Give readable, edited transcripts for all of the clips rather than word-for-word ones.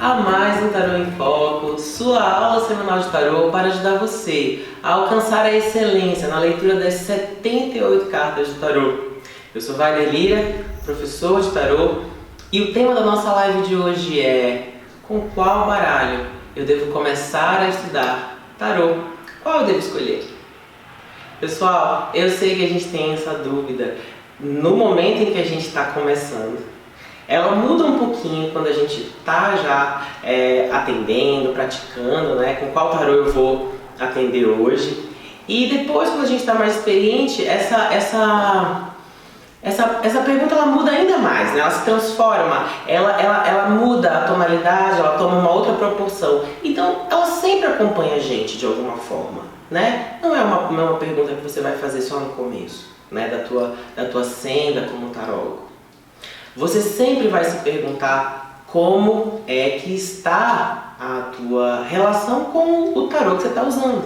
a mais um Tarô em Foco, sua aula semanal de tarô para ajudar você a alcançar a excelência na leitura das 78 cartas do tarô. Eu sou Wagner Lira, professor de tarô, e o tema da nossa live de hoje é: com qual baralho eu devo começar a estudar tarô? Qual eu devo escolher? Pessoal, eu sei que a gente tem essa dúvida no momento em que a gente está começando. Ela muda um pouquinho quando a gente está já atendendo, praticando, né? Com qual tarô eu vou atender hoje. E depois, quando a gente está mais experiente, essa pergunta ela muda ainda mais, né? Ela se transforma, ela muda a tonalidade, ela toma uma outra proporção. Então, ela sempre acompanha a gente de alguma forma, né? Não é uma pergunta que você vai fazer só no começo, né? Da tua senda como tarólogo. Você sempre vai se perguntar como é que está a tua relação com o tarô que você está usando.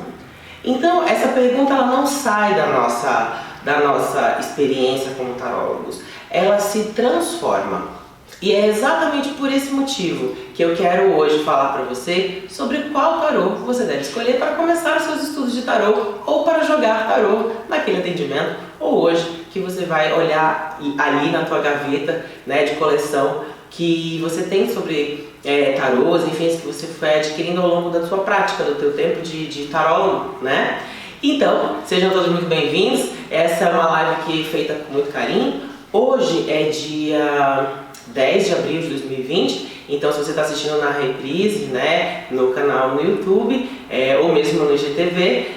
Então, essa pergunta ela não sai da nossa experiência como tarólogos. Ela se transforma. E é exatamente por esse motivo que eu quero hoje falar para você sobre qual tarô você deve escolher para começar os seus estudos de tarô ou para jogar tarô naquele atendimento, ou hoje que você vai olhar ali na tua gaveta, né, de coleção que você tem sobre tarôs, enfim, que você foi adquirindo ao longo da sua prática, do teu tempo de tarólogo, né? Então, sejam todos muito bem-vindos. Essa é uma live que é feita com muito carinho. Hoje é dia 10 de abril de 2020, então se você está assistindo na reprise, né, no canal no YouTube, ou mesmo no IGTV,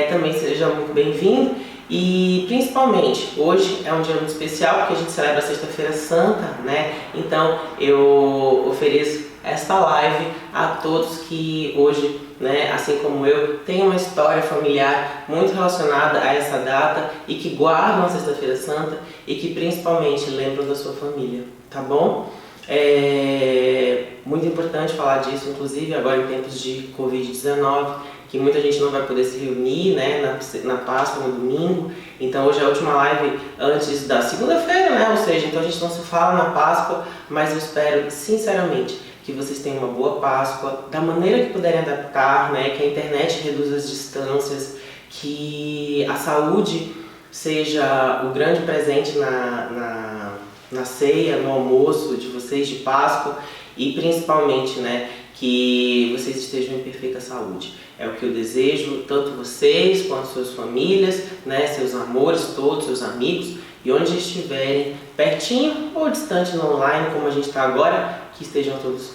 também seja muito bem-vindo. E principalmente, hoje é um dia muito especial porque a gente celebra a Sexta-feira Santa, né? Então eu ofereço esta live a todos que hoje, né, assim como eu, têm uma história familiar muito relacionada a essa data e que guardam a Sexta-feira Santa e que principalmente lembram da sua família, tá bom? É muito importante falar disso, inclusive agora em tempos de Covid-19, que muita gente não vai poder se reunir, né, na Páscoa, no domingo. Então hoje é a última live antes da segunda-feira, né, ou seja, então a gente não se fala na Páscoa, mas eu espero sinceramente que vocês tenham uma boa Páscoa, da maneira que puderem adaptar, né, que a internet reduza as distâncias, que a saúde seja o grande presente na ceia, no almoço de vocês de Páscoa e principalmente, né, que vocês estejam em perfeita saúde. É o que eu desejo, tanto vocês quanto suas famílias, né, seus amores todos, seus amigos, e onde estiverem, pertinho ou distante no online, como a gente está agora, que estejam todos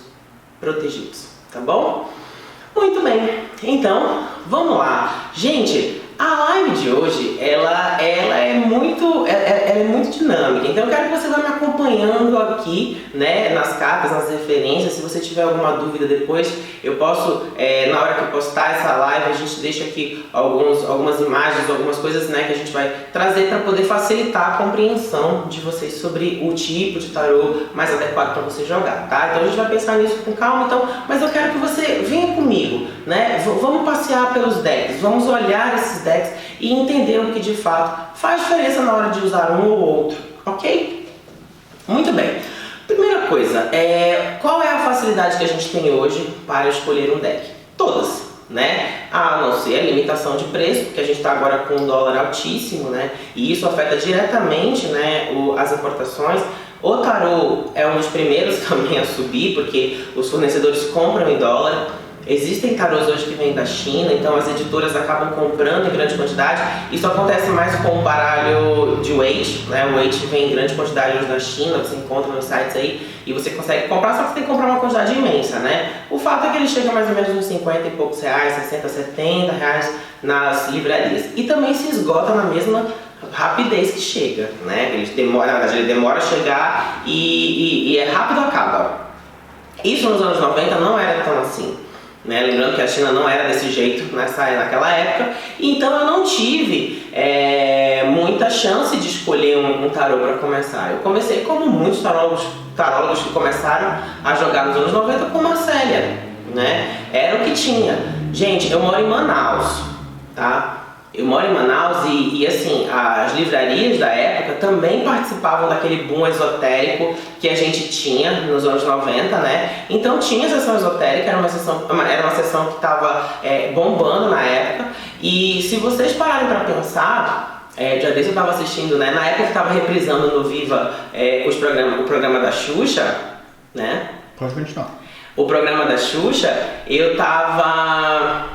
protegidos, tá bom? Muito bem, então vamos lá. Gente, a live de hoje, ela é muito dinâmica, então eu quero que você vá me acompanhando aqui, né, nas cartas, nas referências. Se você tiver alguma dúvida depois, eu posso, na hora que eu postar essa live, a gente deixa aqui algumas imagens, algumas coisas, né, que a gente vai trazer para poder facilitar a compreensão de vocês sobre o tipo de tarô mais adequado para você jogar, tá? Então a gente vai pensar nisso com calma, então, mas eu quero que você venha comigo, né? Vamos passear pelos decks, vamos olhar esses decks e entender o que de fato faz diferença na hora de usar um ou outro, ok? Muito bem. Primeira coisa, qual é a facilidade que a gente tem hoje para escolher um deck? Todas, né? A não ser a limitação de preço, porque a gente está agora com um dólar altíssimo, né? E isso afeta diretamente, né, as importações. O tarô é um dos primeiros também a subir, porque os fornecedores compram em dólar. Existem tarôs hoje que vêm da China, então as editoras acabam comprando em grande quantidade. Isso acontece mais com o baralho de weight, né? O weight vem em grande quantidade hoje da China, você encontra nos sites aí e você consegue comprar, só que você tem que comprar uma quantidade imensa, né? O fato é que ele chega mais ou menos uns 50 e poucos reais, 60, 70 reais nas livrarias. E também se esgota na mesma rapidez que chega, né? Ele demora a chegar e é rápido, acaba. Isso nos anos 90 não era tão assim, né? Lembrando que a China não era desse jeito naquela época, então eu não tive muita chance de escolher um tarô para começar. Eu comecei como muitos tarólogos que começaram a jogar nos anos 90 com Marcélia, né? Era o que tinha. Gente, eu moro em Manaus, tá? Eu moro em Manaus e assim, as livrarias da época também participavam daquele boom esotérico que a gente tinha nos anos 90, né? Então tinha a sessão esotérica, era uma sessão que estava bombando na época. E se vocês pararem para pensar, já desde eu estava assistindo, né? Na época que estava reprisando no Viva o programa da Xuxa, né? Pode continuar. O programa da Xuxa, eu tava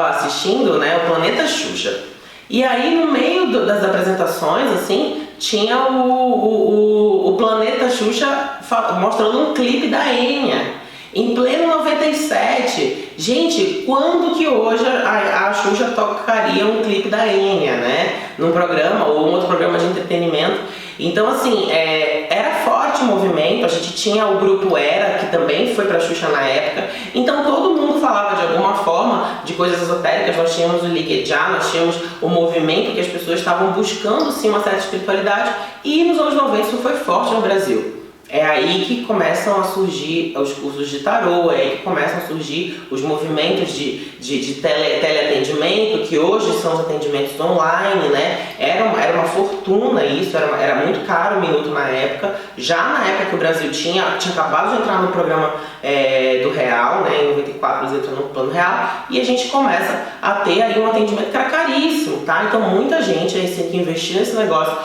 assistindo, né, o Planeta Xuxa. E aí no meio das apresentações, assim, tinha o Planeta Xuxa mostrando um clipe da Enya. Em pleno 97. Gente, quando que hoje a Xuxa tocaria um clipe da Enya, né? Num programa ou um outro programa de entretenimento. Então, assim, era forte o movimento. A gente tinha o grupo Era, que também foi pra Xuxa na época. Então, todo mundo falava de alguma forma de coisas esotéricas. Nós tínhamos o Liguejá, nós tínhamos o movimento que as pessoas estavam buscando, sim, uma certa espiritualidade. E nos anos 90 isso foi forte no Brasil. É aí que começam a surgir os cursos de tarô, é aí que começam a surgir os movimentos de teleatendimento, que hoje são os atendimentos online, né? Era uma fortuna isso, era muito caro o minuto na época. Já na época que o Brasil tinha acabado de entrar no programa do Real, né? Em 94 eles entram no Plano Real, e a gente começa a ter aí um atendimento que era caríssimo, tá? Então muita gente assim, que investiu nesse negócio,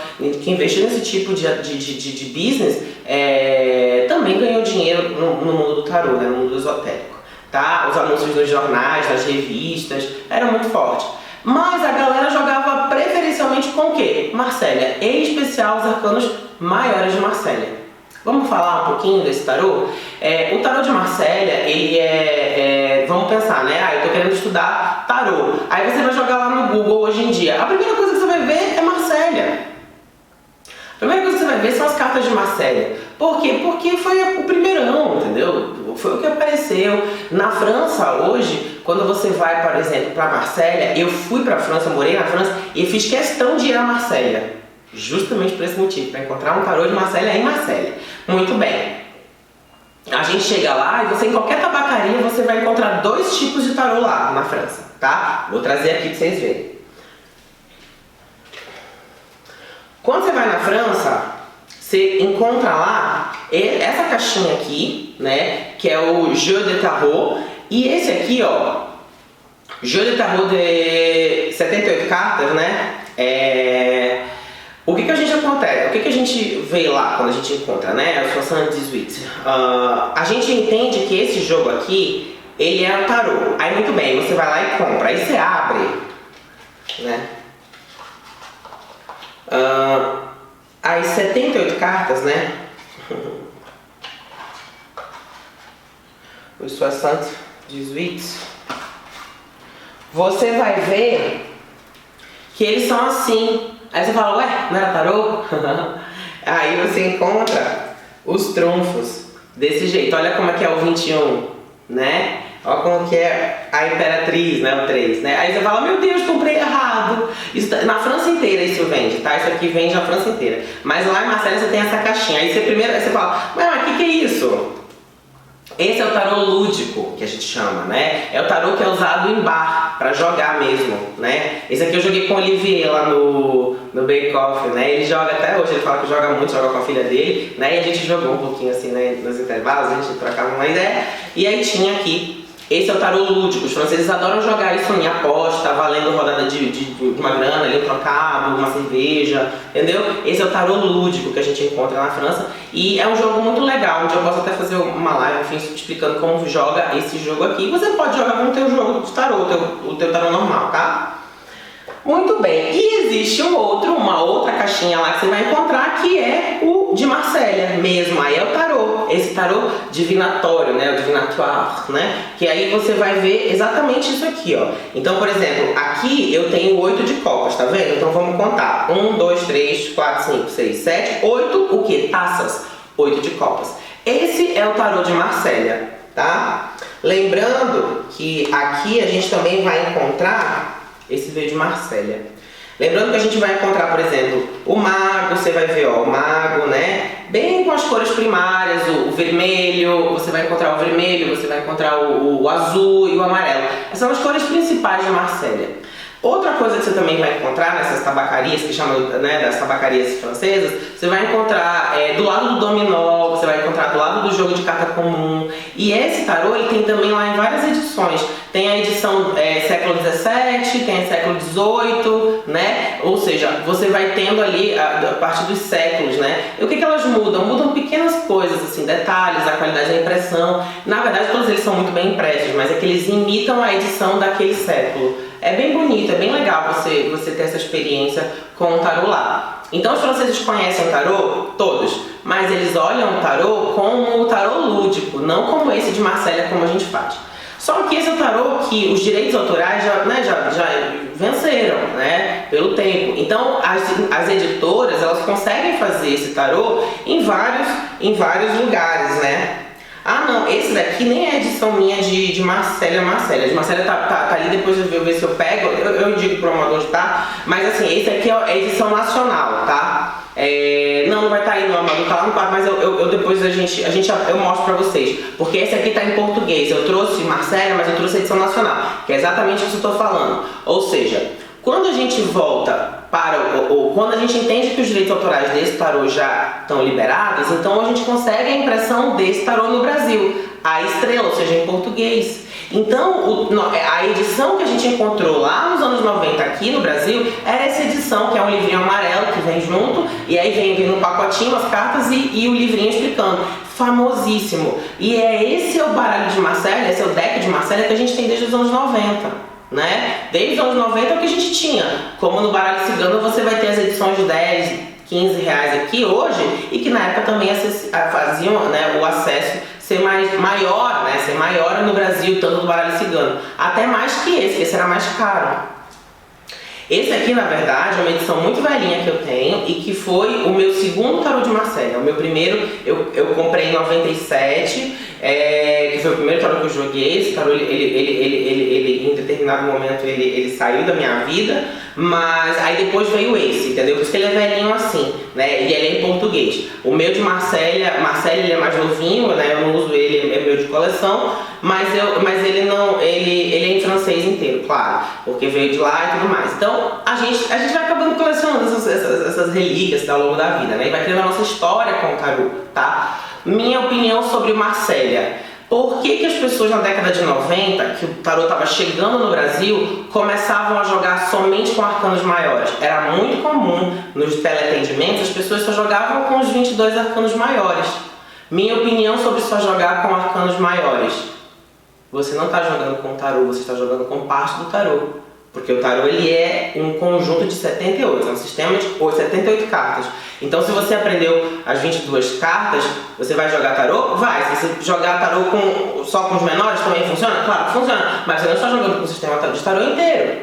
que investiu nesse tipo de business, também ganhou dinheiro no mundo do tarô, né, no mundo esotérico, tá? Os anúncios nos jornais, nas revistas, era muito forte. Mas a galera jogava preferencialmente com o quê? Marsella, em especial os arcanos maiores de Marsella. Vamos falar um pouquinho desse tarô? O tarô de Marsella, ele vamos pensar, né? Eu tô querendo estudar tarô. Aí você vai jogar lá no Google hoje em dia. A primeira coisa que você vai ver é Marsella. A primeira coisa que você vai ver são as cartas de Marsella. Por quê? Porque foi o primeirão, entendeu? Foi o que apareceu. Na França, hoje, quando você vai, por exemplo, para Marsella, eu fui para a França, morei na França e fiz questão de ir a Marsella. Justamente por esse motivo, para encontrar um tarô de Marsella em Marsella. Muito bem. A gente chega lá e você, em qualquer tabacaria, você vai encontrar 2 tipos de tarô lá na França, tá? Vou trazer aqui para vocês verem. Quando você vai na França, você encontra lá essa caixinha aqui, né, que é o Jeu de Tarot, e esse aqui, ó, Jeu de Tarot de 78 cartas, né, o que a gente acontece, o que a gente vê lá quando a gente encontra, né, o 78, a gente entende que esse jogo aqui, ele é o tarô. Aí muito bem, você vai lá e compra, aí você abre, né, as 78 cartas, né? Os 78. Você vai ver que eles são assim. Aí você fala, ué, não era tarô? Aí você encontra os trunfos desse jeito. Olha como é que é o 21, né? Olha como que é a Imperatriz, né? O 3, né? Aí você fala, meu Deus, comprei errado. Isso, na França inteira isso vende, tá? Isso aqui vende na França inteira. Mas lá em Marsella você tem essa caixinha. Aí você fala, mas o que é isso? Esse é o tarô lúdico, que a gente chama, né? É o tarô que é usado em bar, pra jogar mesmo, né? Esse aqui eu joguei com o Olivier lá no Bake Off, né? Ele joga até hoje, ele fala que joga muito, joga com a filha dele, né? E a gente jogou um pouquinho assim, né? Nos intervalos, a gente trocava uma ideia. E aí tinha aqui, esse é o tarô lúdico. Os franceses adoram jogar isso em aposta, valendo rodada de uma grana, ali um trocado, uma cerveja, entendeu? Esse é o tarô lúdico que a gente encontra na França. E é um jogo muito legal, onde eu posso até fazer uma live, enfim, explicando como joga esse jogo aqui. Você pode jogar com o teu jogo de tarô, o teu tarô normal, tá? Muito bem, e existe uma outra caixinha lá que você vai encontrar, que é o de Marsella mesmo, aí é o tarô, esse tarô divinatório, né, o divinatoire, né, que aí você vai ver exatamente isso aqui, ó. Então, por exemplo, aqui eu tenho 8 de copas, tá vendo? Então vamos contar, 1, 2, 3, 4, 5, 6, 7, 8, o que? Taças, 8 de copas. Esse é o tarô de Marsella, tá? Lembrando que aqui a gente também vai encontrar esse veio de Marsella. Lembrando que a gente vai encontrar, por exemplo, o mago, você vai ver, ó, o mago, né? Bem com as cores primárias, o vermelho, você vai encontrar o vermelho, você vai encontrar o azul e o amarelo. Essas são as cores principais de Marselha. Outra coisa que você também vai encontrar nessas tabacarias, que chamam, né, das tabacarias francesas, você vai encontrar do lado do dominó, você vai encontrar do lado do jogo de carta comum. E esse tarô ele tem também lá em várias edições. Tem a edição século XVII, tem a século XVIII, né? Ou seja, você vai tendo ali a partir dos séculos, né? E o que elas mudam? Mudam pequenas coisas, assim, detalhes, a qualidade da impressão. Na verdade, todos eles são muito bem impressos, mas é que eles imitam a edição daquele século. É bem bonito, é bem legal você ter essa experiência com o tarô lá. Então os franceses conhecem o tarô? Todos. Mas eles olham o tarô como o tarô lúdico, não como esse de Marselha, como a gente faz. Só que esse é o tarô que os direitos autorais já venceram, né, pelo tempo. Então as editoras elas conseguem fazer esse tarô em vários lugares, né? Ah não, esse daqui nem é edição minha de Marselha. De Marselha tá ali, depois eu vou ver se eu pego, eu indico pro amador onde tá. Mas assim, esse aqui é edição nacional, tá? Não vai estar aí no amador, tá lá no quarto, mas eu depois eu mostro pra vocês. Porque esse aqui tá em português, eu trouxe Marselha, mas eu trouxe a edição nacional, que é exatamente isso que eu tô falando. Ou seja, quando a gente volta quando a gente entende que os direitos autorais desse tarô já estão liberados, então a gente consegue a impressão desse tarô no Brasil, a estrela, ou seja, em português. Então, a edição que a gente encontrou lá nos anos 90 aqui no Brasil era essa edição, que é um livrinho amarelo que vem junto, e aí vem no pacotinho as cartas e o livrinho explicando. Famosíssimo. E esse é o baralho de Marselha, esse é o deck de Marselha que a gente tem desde os anos 90. Né? Desde os anos 90 é o que a gente tinha. Como no baralho cigano você vai ter as edições de 10, 15 reais aqui hoje, e que na época também faziam, né, o acesso ser maior, né, ser maior no Brasil, tanto do baralho cigano. Até mais que esse era mais caro. Esse aqui, na verdade, é uma edição muito velhinha que eu tenho e que foi o meu segundo tarô de Marselha. O meu primeiro eu comprei em 97, que foi o primeiro tarô que eu joguei. Esse tarô, ele em determinado momento, ele saiu da minha vida, mas aí depois veio esse, entendeu? Por isso que ele é velhinho assim, né? E ele é em português. O meu de Marselha ele é mais novinho, né? Eu não uso ele, é meu de coleção, mas ele é em francês inteiro, claro, porque veio de lá e tudo mais. Então, a gente vai acabando colecionando essas relíquias ao longo da vida, né? E vai criando a nossa história com o tarô, tá? Minha opinião sobre Marselha. Por que as pessoas na década de 90, que o tarô estava chegando no Brasil, começavam a jogar somente com arcanos maiores? Era muito comum nos teleatendimentos, as pessoas só jogavam com os 22 arcanos maiores. Minha opinião sobre só jogar com arcanos maiores. Você não está jogando com o tarô, você está jogando com parte do tarô. Porque o tarô ele é um conjunto de 78, é um sistema de 78 cartas. Então se você aprendeu as 22 cartas, você vai jogar tarô? Vai. Se você jogar tarô só com os menores, também funciona? Claro que funciona. Mas você não está jogando com o sistema de tarô inteiro.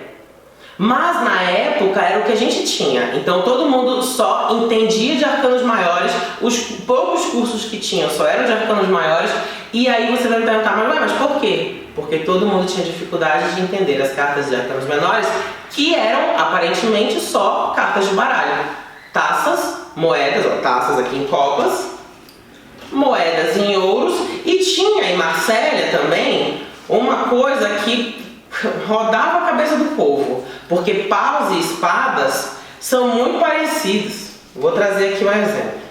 Mas na época era o que a gente tinha. Então todo mundo só entendia de arcanos maiores. Os poucos cursos que tinham só eram de arcanos maiores. E aí você vai me perguntar, mas por quê? Porque todo mundo tinha dificuldade de entender as cartas de arcanos menores, que eram aparentemente só cartas de baralho. Taças, moedas, taças aqui em copas, moedas em ouros, e tinha em Marselha também uma coisa que rodava a cabeça do povo, porque paus e espadas são muito parecidos. Vou trazer aqui um exemplo.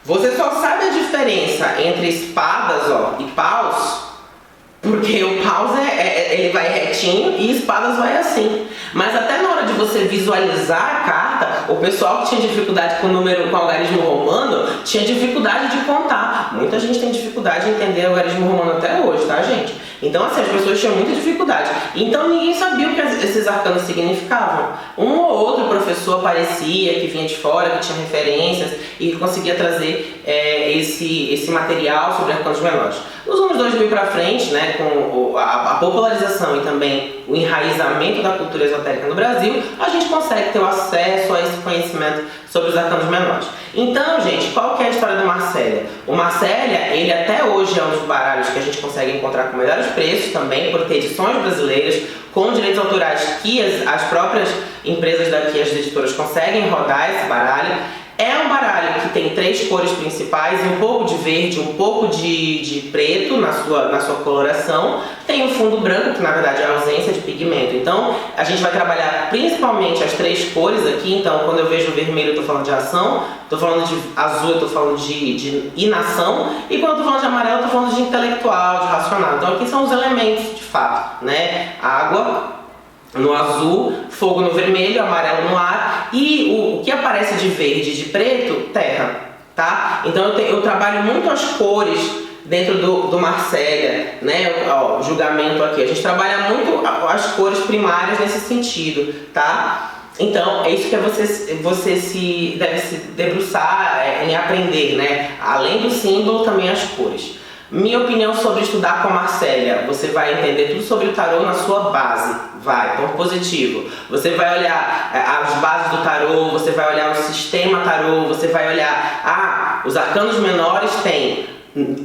Você só sabe a diferença entre espadas e paus, porque o paus ele vai retinho e espadas vai assim. Mas até na hora de você visualizar a carta, o pessoal que tinha dificuldade com o algarismo romano tinha dificuldade de contar. Muita gente tem dificuldade de entender o algarismo romano até hoje, tá, gente? Então, assim, as pessoas tinham muita dificuldade. Então, ninguém sabia o que esses arcanos significavam. Um ou outro professor aparecia, que vinha de fora, que tinha referências e conseguia trazer esse material sobre arcanos menores. Nos anos 2000 para frente, né, com a popularização e também o enraizamento da cultura esotérica no Brasil, a gente consegue ter o acesso a esse conhecimento sobre os arcanos menores. Então, gente, qual que é a história do Marselha? O Marselha, ele até hoje é um dos baralhos que a gente consegue encontrar com melhores preços também, por ter edições brasileiras com direitos autorais que as próprias empresas daqui, as editoras, conseguem rodar esse baralho. É um baralho que tem 3 cores principais, um pouco de verde, um pouco de preto na sua coloração. Tem o fundo branco, que na verdade é a ausência de pigmento. Então, a gente vai trabalhar principalmente as 3 cores aqui. Então, quando eu vejo vermelho, eu estou falando de ação. Estou falando de azul, eu estou falando de inação. E quando eu estou falando de amarelo, eu estou falando de intelectual, de racional. Então, aqui são os elementos, de fato, né? Água no azul, fogo no vermelho, amarelo no ar e o que aparece de verde e de preto, terra, tá? Então eu trabalho muito as cores dentro do Marcélia, né? Ó, julgamento aqui, a gente trabalha muito as cores primárias nesse sentido, tá? Então é isso que você deve se debruçar em aprender, né? Além do símbolo, também as cores. Minha opinião sobre estudar com a Marcélia: você vai entender tudo sobre o tarô na sua base, ponto positivo. Você vai olhar as bases do tarô, você vai olhar o sistema tarô, você vai olhar, os arcanos menores têm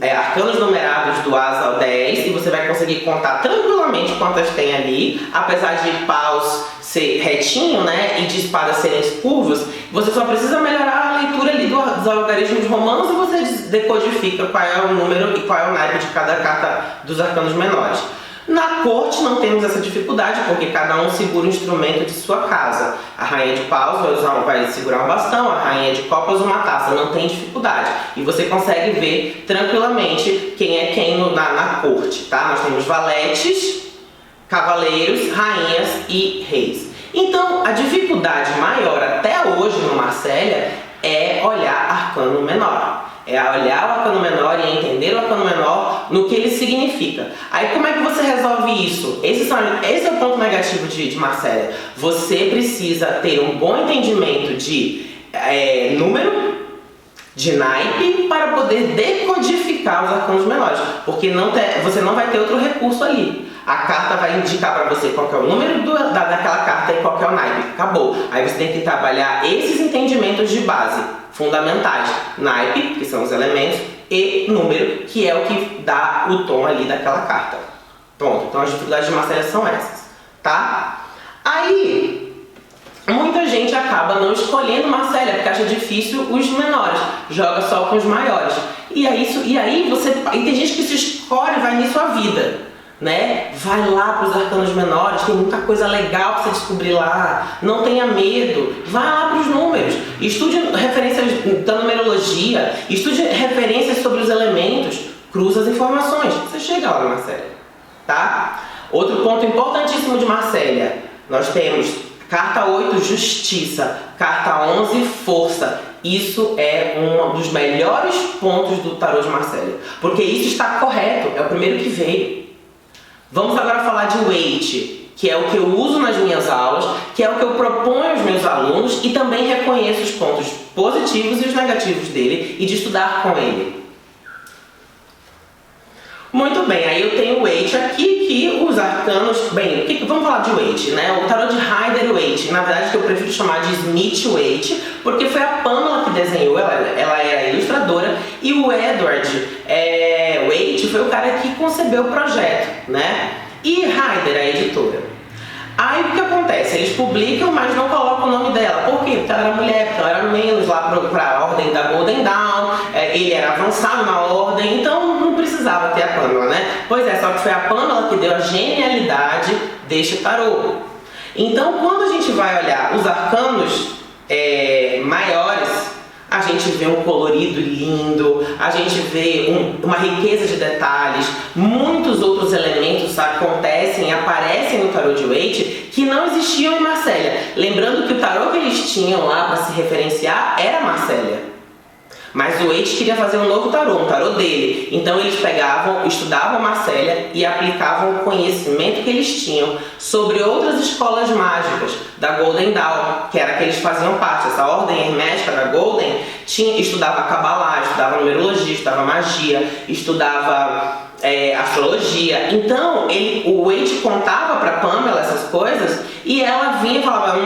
arcanos numerados do Ás ao 10 e você vai conseguir contar tranquilamente quantas tem ali, apesar de paus ser retinho, né, e de espadas serem curvos. Você só precisa melhorar a leitura ali dos algarismos romanos e você decodifica qual é o número e qual é o naipe de cada carta dos arcanos menores. Na corte não temos essa dificuldade, porque cada um segura o instrumento de sua casa. A rainha de paus vai segurar um bastão, a rainha de copas uma taça, não tem dificuldade. E você consegue ver tranquilamente quem é quem na corte, tá? Nós temos valetes, cavaleiros, rainhas e reis. Então, a dificuldade maior até hoje no Marcélia é olhar arcano menor. É olhar o arcano menor e entender o arcano menor no que ele significa. Aí como é que você resolve isso? Esse é o ponto negativo de Marcélia. Você precisa ter um bom entendimento de número, de naipe, para poder decodificar os arcanos menores. Porque você não vai ter outro recurso ali. A carta vai indicar para você qual que é o número daquela carta e qual que é o naipe. Acabou. Aí você tem que trabalhar esses entendimentos de base fundamentais. Naipe, que são os elementos, e número, que é o que dá o tom ali daquela carta. Pronto. Então as dificuldades de Marcélia são essas, tá? Aí, muita gente acaba não escolhendo Marcélia porque acha difícil os menores, joga só com os maiores. E aí tem gente que se escolhe e vai nisso a vida, né? Vai lá para os arcanos menores, tem muita coisa legal para você descobrir lá. Não tenha medo, vai lá para os números, estude referências da numerologia, estude referências sobre os elementos, cruza as informações, você chega lá na Marcélia, tá? Outro ponto importantíssimo de Marcélia: nós temos carta 8, justiça, carta 11, força. Isso é um dos melhores pontos do tarô de Marcélia, porque isso está correto, é o primeiro que veio. Vamos agora falar de weight, que é o que eu uso nas minhas aulas, que é o que eu proponho aos meus alunos e também reconheço os pontos positivos e os negativos dele e de estudar com ele. Muito bem, aí eu tenho o weight aqui, que os arcanos... Bem, vamos falar de weight, né? O tarô de Rider-Waite, na verdade que eu prefiro chamar de Smith-Waite, porque foi a Pamela que desenhou, ela era ilustradora, e o Edward Waite foi o cara que concebeu o projeto, né? E Rider, a editora. Aí o que acontece? Eles publicam, mas não colocam o nome dela. Por quê? Porque ela era mulher, porque ela era menos lá para a ordem da Golden Dawn, ele era avançado na ordem, então não precisava ter a Pamela, né? Pois é, só que foi a Pamela que deu a genialidade deste tarô. Então, quando a gente vai olhar os arcanos maiores, a gente vê um colorido lindo, a gente vê uma riqueza de detalhes, muitos outros elementos acontecem e aparecem no tarô de Waite que não existiam em Marcélia. Lembrando que o tarô que eles tinham lá para se referenciar era Marcélia. Mas o Waite queria fazer um novo tarô, um tarô dele. Então eles estudavam Marcélia e aplicavam o conhecimento que eles tinham sobre outras escolas mágicas da Golden Dawn, que era que eles faziam parte. Essa ordem hermética da Golden estudava Kabbalah, estudava numerologia, estudava magia, estudava astrologia. Então o Waite contava para Pamela essas coisas e ela vinha e falava: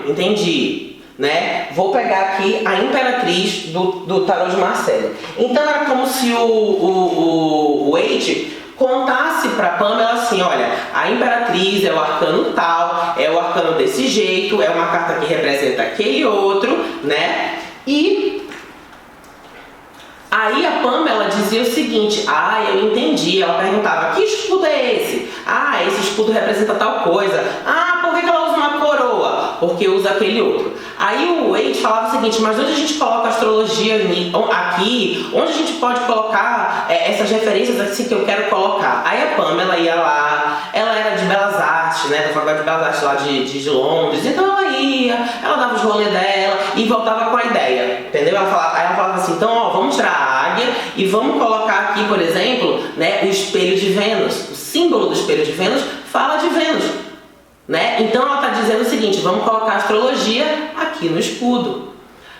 entendi. Né? Vou pegar aqui a Imperatriz do tarô de Marcélia. Então era como se o Waite contasse para Pamela assim: olha, a Imperatriz é o arcano tal, é o arcano desse jeito, é uma carta que representa aquele outro, né? E Aí a Pamela dizia o seguinte: eu entendi. Ela perguntava: que escudo é esse? Esse escudo representa tal coisa. Por que ela usa uma coroa? Porque usa aquele outro. Aí o Waite falava o seguinte: mas onde a gente coloca a astrologia aqui? Onde a gente pode colocar essas referências assim que eu quero colocar? Aí a Pamela ia lá, ela era de Belas Artes, né, da Faculdade de Belas Artes lá de Londres, então ela ia, ela dava os rolês dela e voltava com a ideia, entendeu? Aí ela falava assim: então vamos tirar a águia e vamos colocar aqui, por exemplo, né, o espelho de Vênus. O símbolo do espelho de Vênus fala de Vênus, né? Então ela está dizendo o seguinte: vamos colocar a astrologia aqui no escudo.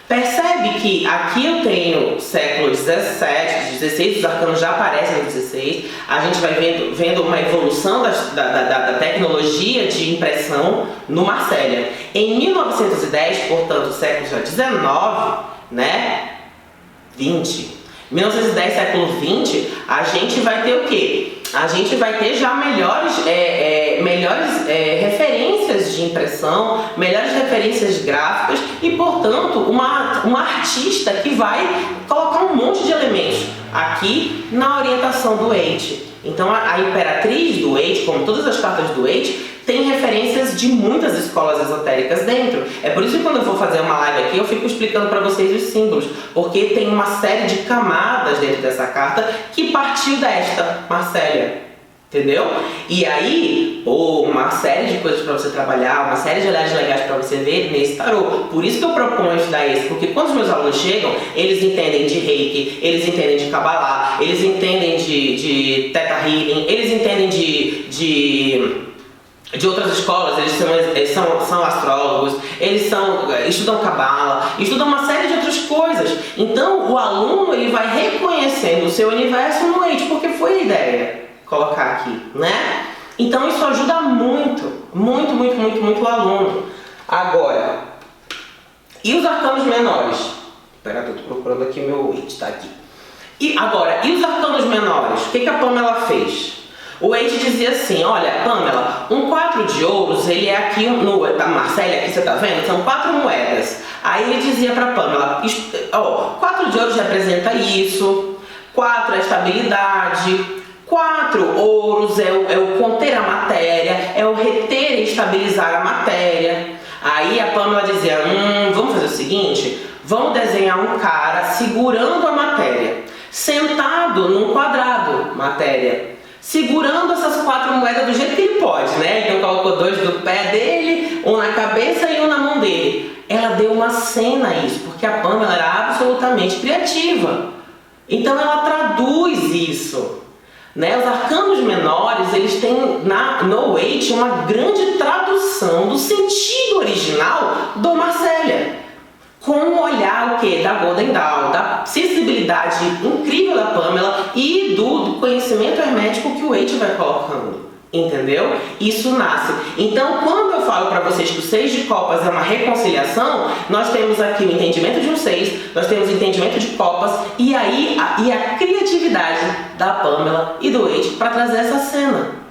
Percebe que aqui eu tenho século 17, 16, os arcanos já aparecem no 16. A gente vai vendo uma evolução da tecnologia de impressão no Marselha. Em 1910, portanto, século já 19, né? 20. 1910, século 20, a gente vai ter o quê? A gente vai ter já melhores referências de impressão, melhores referências gráficas e, portanto, uma artista que vai colocar um monte de elementos aqui na orientação do Waite. Então, a Imperatriz do Waite, como todas as cartas do Waite, tem referências de muitas escolas esotéricas dentro. É por isso que quando eu vou fazer uma live aqui, eu fico explicando para vocês os símbolos, porque tem uma série de camadas dentro dessa carta que partiu desta Marselha, entendeu? E aí, uma série de coisas para você trabalhar, uma série de olhares legais para você ver nesse tarô. Por isso que eu proponho estudar esse, porque quando os meus alunos chegam, eles entendem de Reiki, eles entendem de Kabbalah, eles entendem de Theta Healing, eles entendem de outras escolas, eles são astrólogos, eles estudam Kabbalah, estudam uma série de outras coisas. Então o aluno ele vai reconhecendo o seu universo no Waite, porque foi a ideia colocar aqui, né? Então isso ajuda muito o aluno. Agora, e os arcanos menores? Espera, eu tô procurando aqui o meu Waite, tá aqui. E os arcanos menores? O que a Pamela fez? O Waite dizia assim: olha, Pamela, um 4 de ouros, ele é aqui da Marselha, aqui você tá vendo? São 4 moedas. Aí ele dizia pra Pamela: 4 de ouros representa isso, 4 é estabilidade, 4 ouros é o conter a matéria, é o reter e estabilizar a matéria. Aí a Pamela dizia: vamos fazer o seguinte, vamos desenhar um cara segurando a matéria, sentado num quadrado, matéria, segurando essas 4 moedas do jeito que ele pode, né? Então colocou 2 do pé dele, um na cabeça e um na mão dele. Ela deu uma cena a isso, porque a Pamela era absolutamente criativa. Então ela traduz isso, né? Os arcanos menores, eles têm no Waite uma grande tradução do sentido original do Marselha, com um olhar da Golden Dawn, da sensibilidade incrível da Pamela e do conhecimento hermético que o Waite vai colocando, entendeu? Isso nasce. Então, quando eu falo para vocês que o 6 de copas é uma reconciliação, nós temos aqui o entendimento de um 6, nós temos o entendimento de copas e aí a criatividade da Pamela e do Waite para trazer essa cena.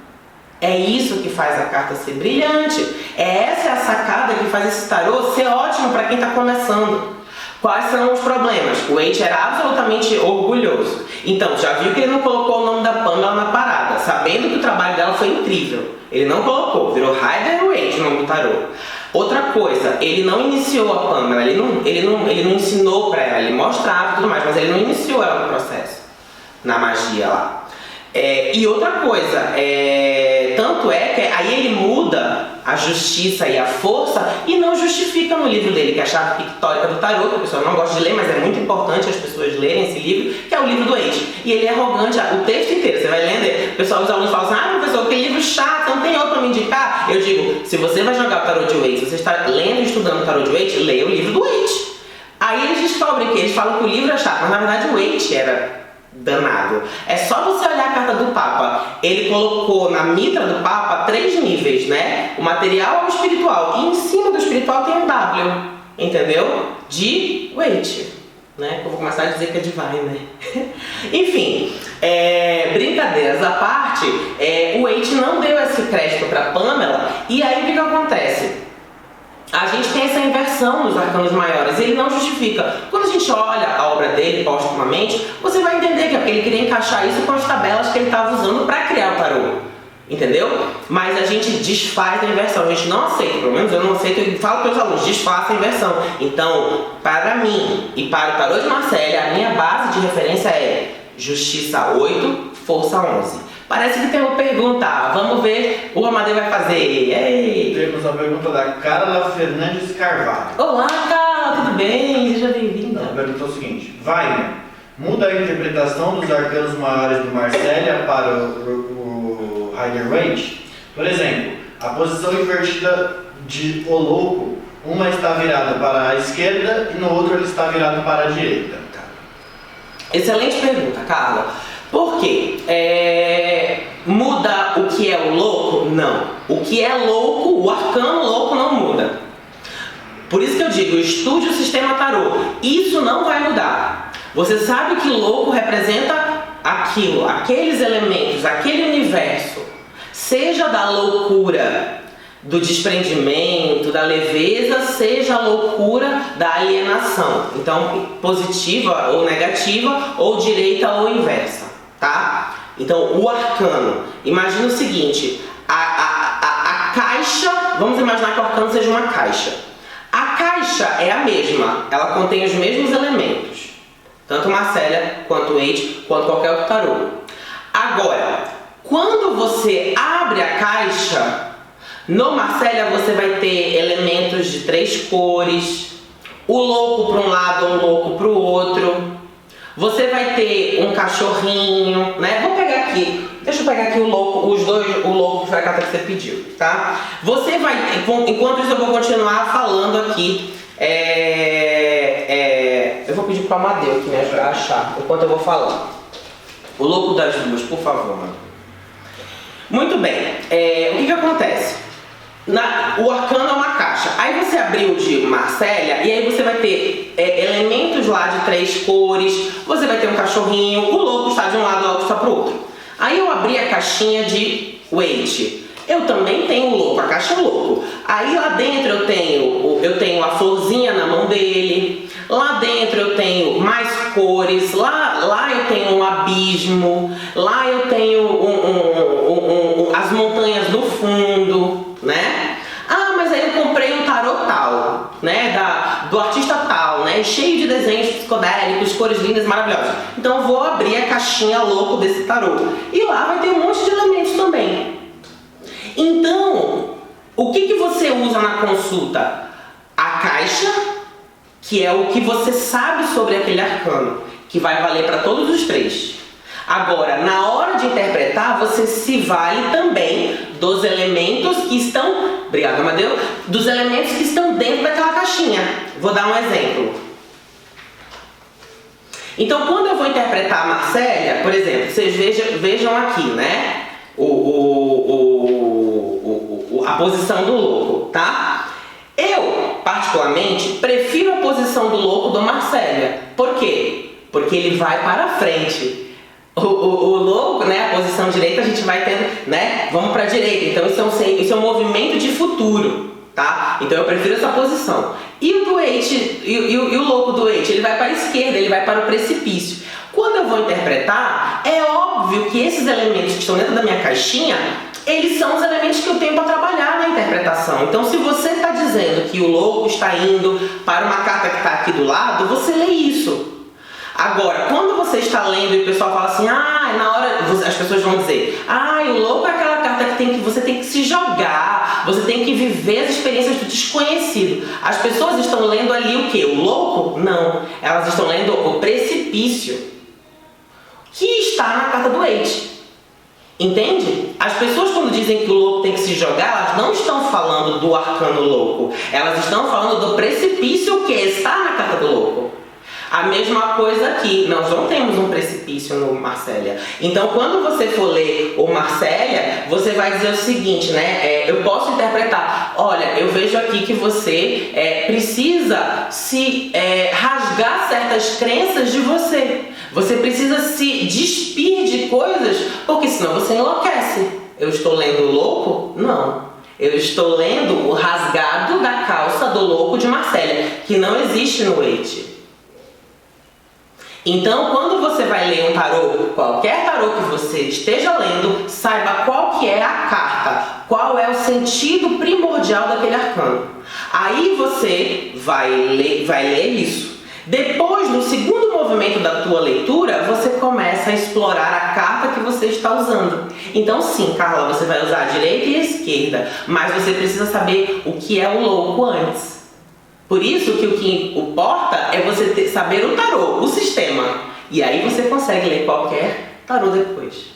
É isso que faz a carta ser brilhante. Essa é a sacada que faz esse tarô ser ótimo para quem está começando. Quais são os problemas? O Waite era absolutamente orgulhoso. Então, já viu que ele não colocou o nome da Pamela na parada, sabendo que o trabalho dela foi incrível. Ele não colocou, virou Rider-Waite o nome do tarô. Outra coisa, ele não iniciou a Pamela, ele não ensinou para ela, ele mostrava e tudo mais, mas ele não iniciou ela no processo, na magia lá. E outra coisa, tanto é que aí ele muda a justiça e a força e não justifica no livro dele, que é a chave pictórica do tarô, que a pessoa não gosta de ler, mas é muito importante as pessoas lerem esse livro, que é o livro do Waite. E ele é arrogante o texto inteiro, você vai lendo, o pessoal, os alunos falam assim: professor, que livro chato, não tem outro para me indicar? Eu digo, se você vai jogar o tarô de Waite, se você está lendo e estudando o tarô de Waite, leia o livro do Waite. Aí eles descobrem que eles falam que o livro é chato, mas na verdade o Waite era danado. É só você olhar a carta do Papa. Ele colocou na mitra do Papa 3 níveis, né? O material é o espiritual. E em cima do espiritual tem um W, entendeu? De Waite, né? Eu vou começar a dizer que é divine, né? Enfim, brincadeiras à parte, o Waite não deu esse crédito para Pamela. E aí o que acontece? a gente tem essa inversão nos arcanos maiores, ele não justifica. Quando a gente olha a obra dele póstumamente, você vai entender que ele queria encaixar isso com as tabelas que ele estava usando para criar o tarô. Entendeu? Mas a gente desfaz a inversão, a gente não aceita, pelo menos eu não aceito, e falo para os alunos, desfaça a inversão. Então, para mim e para o tarô de Marcélia, a minha base de referência é Justiça 8, Força 11. Parece que tem uma pergunta, vamos ver, o Amadeu vai fazer. Ei. Temos a pergunta da Carla Fernandes Carvalho. Olá, Carla, tudo bem? Seja bem-vinda. A pergunta é o seguinte: Wagner, muda a interpretação dos arcanos maiores do Marcélia para o Rider-Waite? Por exemplo, a posição invertida de O Louco, uma está virada para a esquerda e no outro ele está virado para a direita. Excelente pergunta, Carla. Por quê? Muda o que é o louco? Não. O que é louco, o arcano louco não muda. Por isso que eu digo, estude o sistema tarô. Isso não vai mudar. Você sabe que louco representa aquilo, aqueles elementos, aquele universo. Seja da loucura, do desprendimento, da leveza, seja a loucura da alienação. Então, positiva ou negativa, ou direita ou inversa, tá? Então, o arcano, imagina o seguinte, a caixa, vamos imaginar que o arcano seja uma caixa. A caixa é a mesma, ela contém os mesmos elementos, tanto Marcélia, quanto Waite, quanto qualquer outro tarô. Agora, quando você abre a caixa, no Marcélia você vai ter elementos de 3 cores, o louco para um lado, o louco para o outro. Você vai ter um cachorrinho, né? Vou pegar aqui, deixa eu pegar aqui o louco, os dois, o louco foi a carta que você pediu, tá? Você vai, enquanto isso eu vou continuar falando aqui, eu vou pedir para o Amadeu aqui me ajudar a achar, enquanto eu vou falar. O louco das duas, por favor, mano. Muito bem, o que acontece? O arcano é uma caixa. Aí você abriu de Marcélia e aí você vai ter elementos lá de 3 cores. Você vai ter um cachorrinho, o louco está de um lado, o louco está para o outro. Aí eu abri a caixinha de Waite. Eu também tenho o louco, a caixa é louco. Aí lá dentro eu tenho a florzinha na mão dele. Lá dentro eu tenho mais cores. Lá eu tenho um abismo. Lá eu tenho as montanhas no fundo, né? Ah, mas aí eu comprei um tarô tal, né? Do artista tal, né? Cheio de desenhos psicodélicos, cores lindas, maravilhosas. Então eu vou abrir a caixinha louco desse tarô. E lá vai ter um monte de elementos também. Então, o que você usa na consulta? A caixa, que é o que você sabe sobre aquele arcano, que vai valer para todos os 3. Agora, na hora de interpretar, você se vale também dos elementos que estão... Obrigado, Amadeu. Dos elementos que estão dentro daquela caixinha. Vou dar um exemplo. Então, quando eu vou interpretar a Marcélia, por exemplo, vocês vejam aqui, né? A posição do louco, tá? Eu, particularmente, prefiro a posição do louco do Marcélia. Por quê? Porque ele vai para frente. O louco, né, a posição direita a gente vai tendo, né, vamos para a direita, então isso é um movimento de futuro, tá? Então eu prefiro essa posição. E o do Waite, e o louco do Waite, ele vai para a esquerda, ele vai para o precipício. Quando eu vou interpretar, é óbvio que esses elementos que estão dentro da minha caixinha, eles são os elementos que eu tenho para trabalhar na interpretação. Então se você está dizendo que o louco está indo para uma carta que está aqui do lado, você lê isso. Agora, quando você está lendo e o pessoal fala assim, na hora, as pessoas vão dizer, o louco é aquela carta que você tem que se jogar, você tem que viver as experiências do desconhecido. As pessoas estão lendo ali o quê? O louco? Não, elas estão lendo o precipício, que está na carta do Waite. Entende? As pessoas quando dizem que o louco tem que se jogar, elas não estão falando do arcano louco, elas estão falando do precipício que está na carta do louco. A mesma coisa aqui, nós não temos um precipício no Marcélia. Então, quando você for ler o Marcélia, você vai dizer o seguinte, né? Eu posso interpretar, olha, eu vejo aqui que você precisa se rasgar certas crenças de você. Você precisa se despir de coisas, porque senão você enlouquece. Eu estou lendo louco? Não. Eu estou lendo o rasgado da calça do louco de Marcélia, que não existe no Waite. Então, quando você vai ler um tarô, qualquer tarô que você esteja lendo, saiba qual que é a carta, qual é o sentido primordial daquele arcano. Aí você vai ler isso. Depois, no segundo movimento da tua leitura, você começa a explorar a carta que você está usando. Então sim, Carla, você vai usar a direita e a esquerda, mas você precisa saber o que é o louco antes. Por isso que o que importa é você saber o tarô, o sistema. E aí você consegue ler qualquer tarô depois.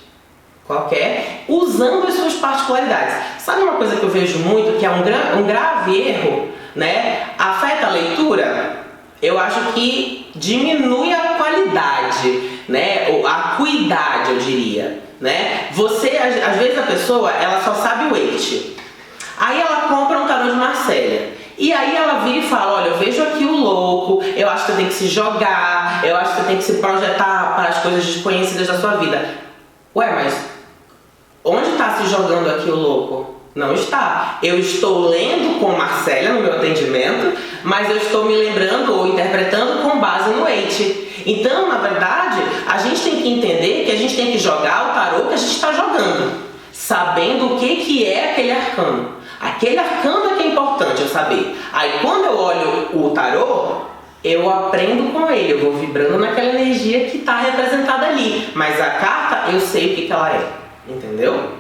Usando as suas particularidades. Sabe uma coisa que eu vejo muito, que é um grave erro, né? Afeta a leitura? Eu acho que diminui a qualidade, né? Ou a acuidade, eu diria, né? Às vezes a pessoa, ela só sabe o Waite. Aí ela compra um tarô de Marcélia. E aí ela vira e fala, olha, eu vejo aqui o louco, eu acho que você tem que se jogar, eu acho que você tem que se projetar para as coisas desconhecidas da sua vida. Ué, mas onde está se jogando aqui o louco? Não está. Eu estou lendo com Marcélia no meu atendimento, mas eu estou me lembrando ou interpretando com base no Waite. Então, na verdade, a gente tem que entender que a gente tem que jogar o tarô que a gente está jogando, sabendo o que é aquele arcano. Aquele arcano é que é importante eu saber. Aí quando eu olho o tarô, eu aprendo com ele, eu vou vibrando naquela energia que está representada ali. Mas a carta, eu sei o que ela é, entendeu?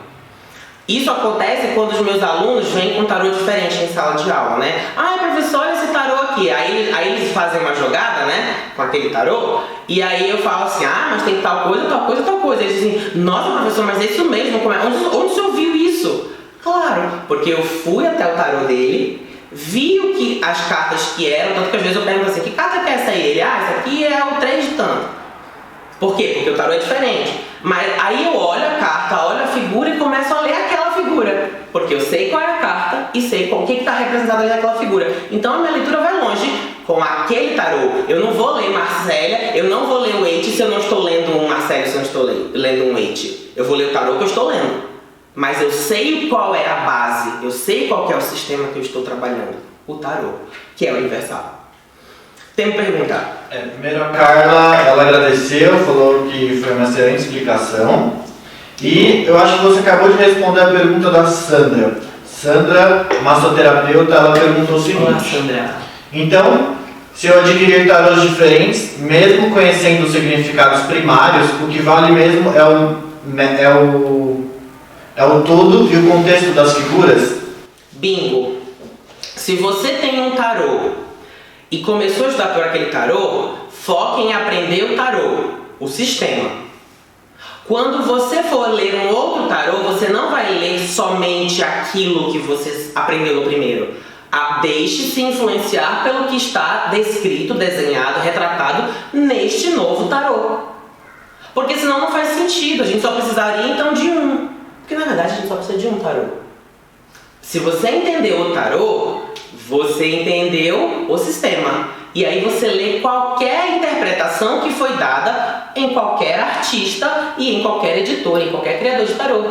Isso acontece quando os meus alunos vêm com um tarô diferente em sala de aula, né? Ah, professor, olha esse tarô aqui. Aí eles fazem uma jogada, né? Com aquele tarô. E aí eu falo assim, mas tem tal coisa, tal coisa, tal coisa. Eles dizem, nossa, professor, mas é isso mesmo? Onde você ouviu isso? Claro, porque eu fui até o tarô dele, vi as cartas que eram, tanto que às vezes eu pergunto assim, que carta que é essa aí? Ele, essa aqui é o 3 de tanto. Por quê? Porque o tarô é diferente. Mas aí eu olho a carta, olho a figura e começo a ler aquela figura. Porque eu sei qual é a carta e sei o que está representado ali naquela figura. Então a minha leitura vai longe com aquele tarô. Eu não vou ler Marcélia, eu não vou ler o Waite se eu não estou lendo um Marcélia, se eu não estou lendo um Waite. Eu vou ler o tarô que eu estou lendo. Mas eu sei qual é a base, eu sei qual que é o sistema que eu estou trabalhando. O tarô, que é universal. Tem que perguntar. Primeiro a Carla, ela agradeceu, falou que foi uma excelente explicação. E eu acho que você acabou de responder a pergunta da Sandra. Sandra, massoterapeuta, ela perguntou o seguinte. Olá, Sandra. Então, se eu adquirir tarôs diferentes, mesmo conhecendo os significados primários, o que vale mesmo é o todo e o contexto das figuras? Bingo! Se você tem um tarô e começou a estudar por aquele tarô, foque em aprender o tarô, o sistema. Quando você for ler um outro tarô, você não vai ler somente aquilo que você aprendeu no primeiro. Deixe-se influenciar pelo que está descrito, desenhado, retratado neste novo tarô. Porque senão não faz sentido, a gente só precisaria então de um. Porque na verdade a gente só precisa de um tarô. Se você entendeu o tarô, você entendeu o sistema. E aí você lê qualquer interpretação que foi dada em qualquer artista e em qualquer editor, em qualquer criador de tarô.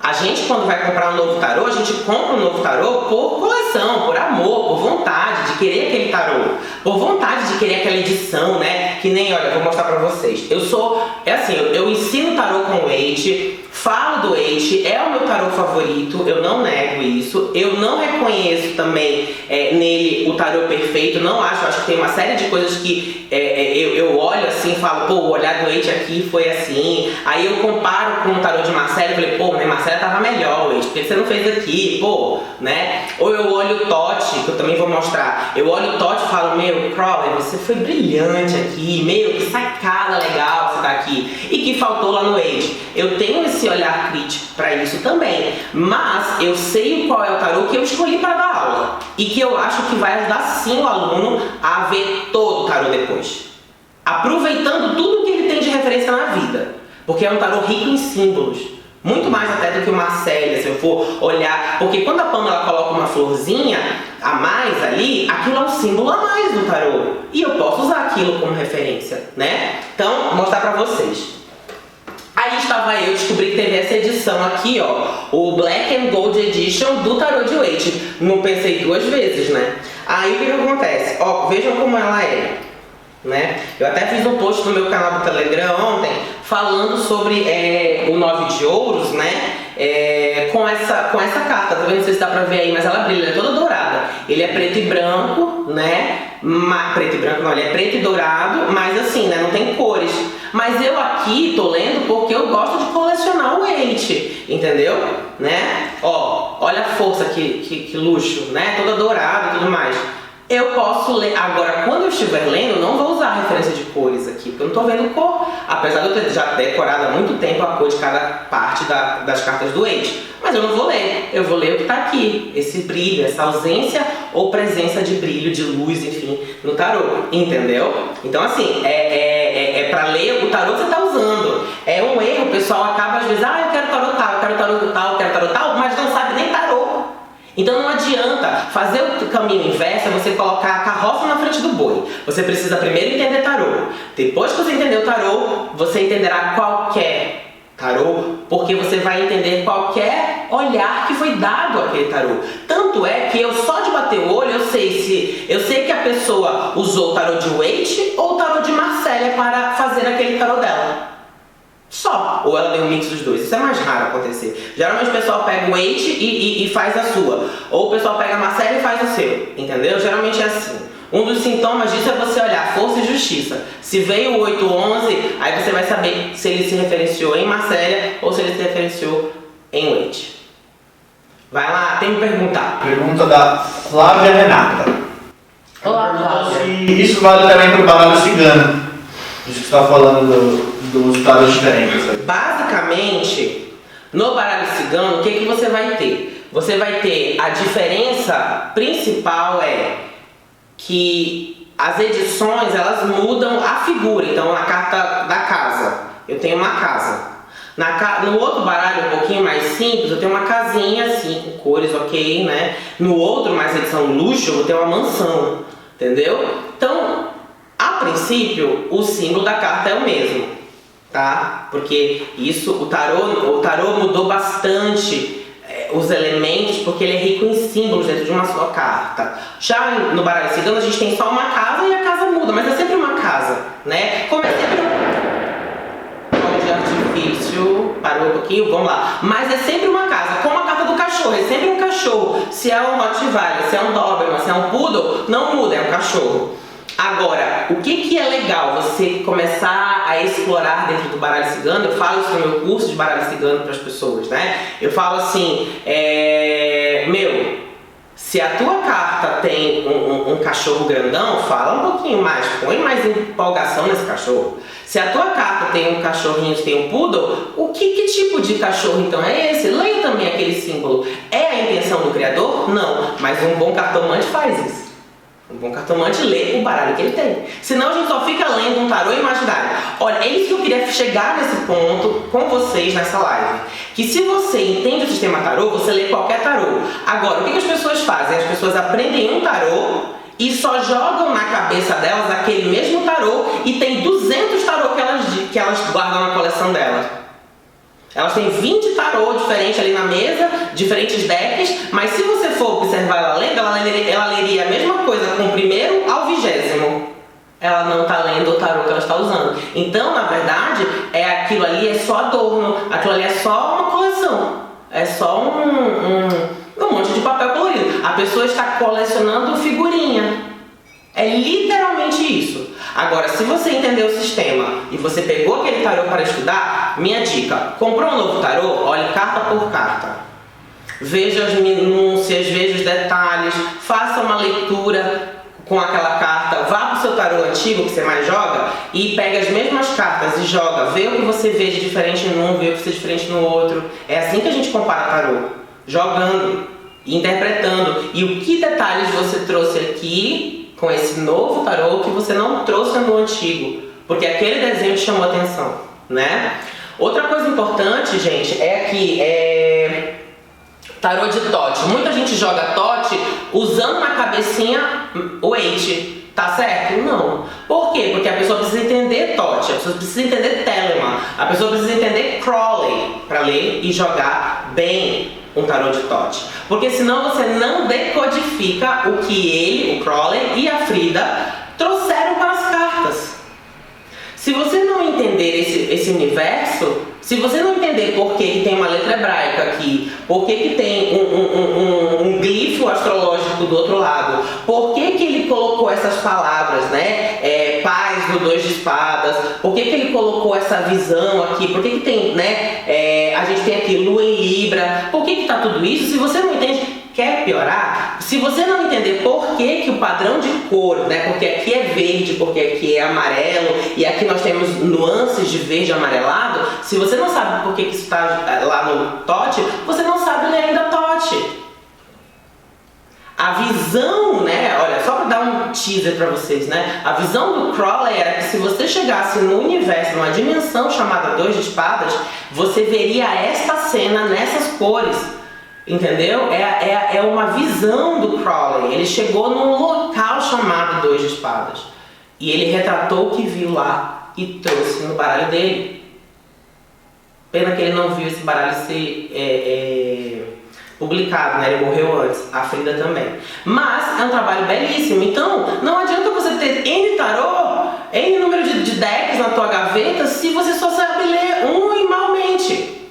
A gente, quando vai comprar um novo tarô, a gente compra um novo tarô por coleção, por amor, por vontade de querer aquele tarô, por vontade de querer aquela edição, né? Que nem, olha, vou mostrar pra vocês. Eu ensino tarô com o Waite, falo do Waite, é o meu tarô favorito, eu não nego isso. Eu não reconheço também nele o tarô perfeito, não acho que tem uma série de coisas que eu olho assim e falo, pô, o olhar do Waite aqui foi assim. Aí eu comparo com o tarô de Marcélia e falei, pô, minha Marcélia tava melhor, Waite, por que você não fez aqui, pô, né? Ou eu olho o Totti, que eu também vou mostrar, eu olho o Totti e falo, meu, Crowley, você foi brilhante aqui, meu, que sacada legal você tá aqui, e que faltou lá no Waite. Eu tenho esse olhar crítico para isso também, mas eu sei qual é o tarô que eu escolhi para dar aula, e que eu acho que vai ajudar sim o aluno a ver todo o tarô depois, aproveitando tudo que ele tem de referência na vida, porque é um tarô rico em símbolos. Muito mais até do que o Marcélia, se eu for olhar. Porque quando a Pamela coloca uma florzinha a mais ali, aquilo é um símbolo a mais do tarô. E eu posso usar aquilo como referência, né? Então, vou mostrar pra vocês. Aí Aí estava eu, descobri que teve essa edição aqui, ó, o Black and Gold Edition do Tarot de Waite. Não pensei 2 vezes, né? Aí o que acontece? Ó, vejam como ela é, né? Eu até fiz um post no meu canal do Telegram ontem falando sobre o 9 de ouros, né? Com essa carta, tá vendo? Não sei se dá pra ver aí, mas ela brilha, ela é toda dourada. Ele é preto e branco, né? Preto e branco não, ele é preto e dourado, mas assim, né? Não tem cores. Mas eu aqui tô lendo porque eu gosto de colecionar o Waite, entendeu? Né? Ó, olha a força, que luxo, né? Toda dourada e tudo mais. Eu posso ler, agora quando eu estiver lendo, eu não vou usar a referência de cores aqui, porque eu não tô vendo cor, apesar de eu ter já decorado há muito tempo a cor de cada parte das cartas do Waite. Mas eu não vou ler, eu vou ler o que tá aqui, esse brilho, essa ausência ou presença de brilho, de luz, enfim, no tarô, entendeu? Então assim, pra ler o tarô que você tá usando. É um erro, o pessoal acaba às vezes, eu quero tarô tal, eu quero tarô tal, eu quero tarô tal, mas não sabe nem tarô. Então não adianta fazer o caminho inverso, é você colocar a carroça na frente do boi. Você precisa primeiro entender tarô. Depois que você entender o tarô, você entenderá qualquer tarô, porque você vai entender qualquer olhar que foi dado àquele tarô. Tanto é que eu só de bater o olho, eu sei que a pessoa usou o tarô de Waite ou o tarô de Marcélia para fazer aquele tarô dela. Só. Ou ela deu um mix dos dois. Isso é mais raro acontecer. Geralmente o pessoal pega o Waite e faz a sua. Ou o pessoal pega a Marcélia e faz o seu. Entendeu? Geralmente é assim. Um dos sintomas disso é você olhar força e justiça. Se veio o 811, aí você vai saber se ele se referenciou em Marcélia ou se ele se referenciou em Waite. Vai lá, tem que perguntar. Pergunta da Flávia Renata. Olá, Flávia. Se isso vale também para o baralho cigano. Isso que você está falando dos tarôs diferentes. Basicamente, no baralho cigano, o que você vai ter? Você vai ter a diferença principal que as edições elas mudam a figura. Então, a carta da casa, eu tenho uma casa. No outro baralho, um pouquinho mais simples, eu tenho uma casinha assim, com cores ok, né? No outro, mais edição luxo, eu vou ter uma mansão, entendeu? Então, a princípio, o símbolo da carta é o mesmo, tá? Porque o tarô mudou bastante os elementos, porque ele é rico em símbolos dentro de uma só carta. Já no baralho cigano, a gente tem só uma casa e a casa muda, mas é sempre uma casa, né? Como é sempre de artifício, parou um pouquinho, vamos lá. Mas é sempre uma casa, como a carta do cachorro, é sempre um cachorro. Se é um Rottweiler, se é um Doberman, se é um Poodle, não muda, é um cachorro. Agora, o que é legal você começar a explorar dentro do baralho cigano? Eu falo isso no meu curso de baralho cigano para as pessoas, né? Eu falo assim, se a tua carta tem um cachorro grandão, fala um pouquinho mais, põe mais empolgação nesse cachorro. Se a tua carta tem um cachorrinho que tem um poodle, que tipo de cachorro então é esse? Leia também aquele símbolo. É a intenção do criador? Não, mas um bom cartomante faz isso. Um bom cartomante lê o baralho que ele tem. Senão a gente só fica lendo um tarô imaginário. Olha, é isso que eu queria chegar nesse ponto com vocês nessa live. Que se você entende o sistema tarô, você lê qualquer tarô. Agora, o que as pessoas fazem? As pessoas aprendem um tarô e só jogam na cabeça delas aquele mesmo tarô e tem 200 tarô que elas guardam na coleção delas. Elas têm 20 tarô diferentes ali na mesa, diferentes decks, mas se você for observar ela lendo, ela leria a mesma coisa com o primeiro ao 20º. Ela não está lendo o tarô que ela está usando. Então, na verdade, aquilo ali é só adorno, aquilo ali é só uma coleção. É só um monte de papel colorido. A pessoa está colecionando figurinha. É literalmente isso. Agora, se você entendeu o sistema e você pegou aquele tarô para estudar, minha dica, comprou um novo tarô? Olhe carta por carta. Veja as minúcias, veja os detalhes, faça uma leitura com aquela carta, vá para o seu tarô antigo que você mais joga e pega as mesmas cartas e joga, vê o que você vê de diferente num, vê o que você vê de diferente no outro. É assim que a gente compara tarô, jogando, interpretando. E o que detalhes você trouxe aqui com esse novo tarô que você não trouxe no antigo, porque aquele desenho te chamou a atenção, né? Outra coisa importante, gente, é que tarô de Tote. Muita gente joga Tote usando na cabecinha o Waite. Tá certo? Não. Por quê? Porque a pessoa precisa entender Tote, a pessoa precisa entender Telemann, a pessoa precisa entender Crowley para ler e jogar bem um tarô de Tote. Porque senão você não decodifica o que ele, o Crowley e a Frida trouxeram para as cartas. Se você não entender esse universo, se você não entender por que tem uma letra hebraica aqui, por que tem um glifo astrológico do outro lado, por que ele colocou essas palavras, né? Paz no 2 de espadas, por que ele colocou essa visão aqui, por que tem, né? A gente tem aqui Lua em Libra, por que tá tudo isso? Se você não entende, quer piorar? Se você não entender por que o padrão de cor, né? Porque aqui é verde, porque aqui é amarelo e aqui nós temos nuances de verde amarelado, se você não sabe por que isso está lá no Tote, você não sabe ler ainda Tote. A visão, né? Olha, só para dar um teaser para vocês, né? A visão do Crowley era que se você chegasse no universo, numa dimensão chamada 2 de espadas, você veria esta cena nessas cores. Entendeu? É uma visão do Crowley. Ele chegou num local chamado 2 de espadas e ele retratou o que viu lá e trouxe no baralho dele. Pena que ele não viu esse baralho ser publicado, né? Ele morreu antes, a Frida também. Mas é um trabalho belíssimo. Então não adianta você ter N tarô, N número de decks na tua gaveta se você só sabe ler um e malmente.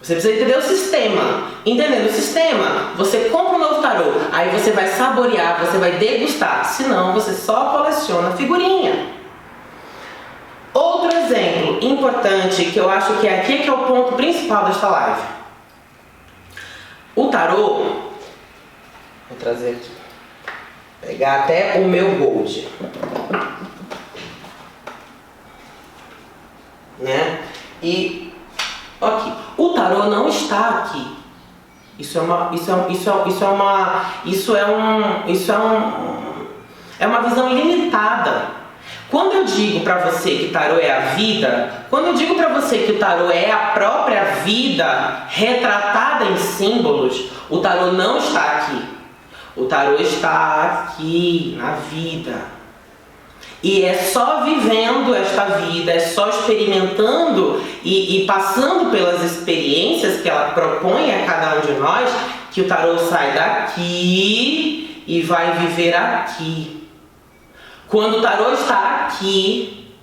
Você precisa entender o sistema. Entendendo o sistema, você compra um novo tarô, aí você vai saborear, você vai degustar. Senão, você só coleciona figurinha. Outro exemplo importante, que eu acho que aqui que é o ponto principal desta live. O tarô, vou trazer aqui, pegar até o meu gold, né? E aqui, o tarô não está aqui. Isso é uma visão limitada. Quando eu digo para você que tarô é a vida, quando eu digo para você que o tarô é a própria vida retratada em símbolos, o tarô não está aqui. O tarô está aqui na vida. E é só vivendo esta vida, é só experimentando e passando pelas experiências que ela propõe a cada um de nós, que o tarô sai daqui e vai viver aqui. Quando o tarô está aqui,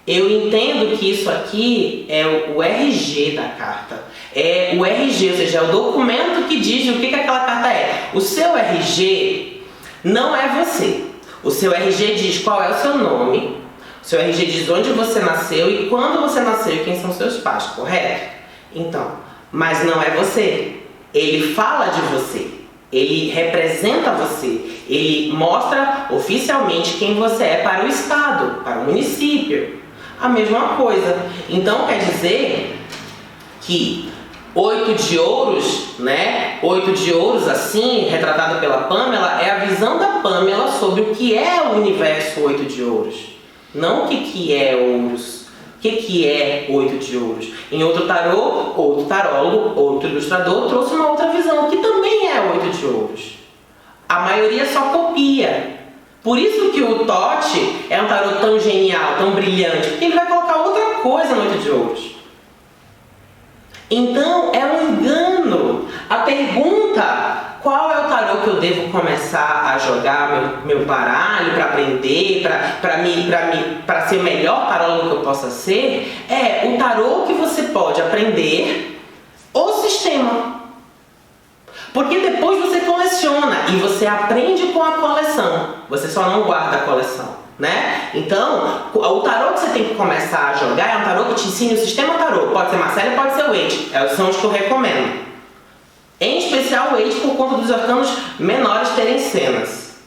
eu entendo que isso aqui é o RG da carta. É o RG, ou seja, é o documento que diz o que aquela carta é. O seu RG não é você. O seu RG diz qual é o seu nome, o seu RG diz onde você nasceu e quando você nasceu e quem são seus pais, correto? Então, mas não é você. Ele fala de você, ele representa você, ele mostra oficialmente quem você é para o estado, para o município. A mesma coisa. Então quer dizer que 8 de ouros, né? 8 de ouros assim, retratado pela Pamela, é a visão da Pamela sobre o que é o universo 8 de ouros. Não o que é ouros. O que é 8 de ouros. Em outro tarô, outro tarólogo, outro ilustrador trouxe uma outra visão, que também é 8 de ouros. A maioria só copia. Por isso que o Tote é um tarô tão genial, tão brilhante, porque ele vai colocar outra coisa no 8 de ouros. Então, é um engano. A pergunta, qual é o tarô que eu devo começar a jogar meu baralho para aprender, para ser o melhor tarólogo que eu possa ser, é o tarô que você pode aprender o sistema. Porque depois você coleciona e você aprende com a coleção. Você só não guarda a coleção. Né? Então, o tarô que você tem que começar a jogar é um tarô que te ensine o sistema tarô. Pode ser Marcélia, pode ser o Waite. São os que eu recomendo. Em especial o Waite por conta dos arcanos menores terem cenas.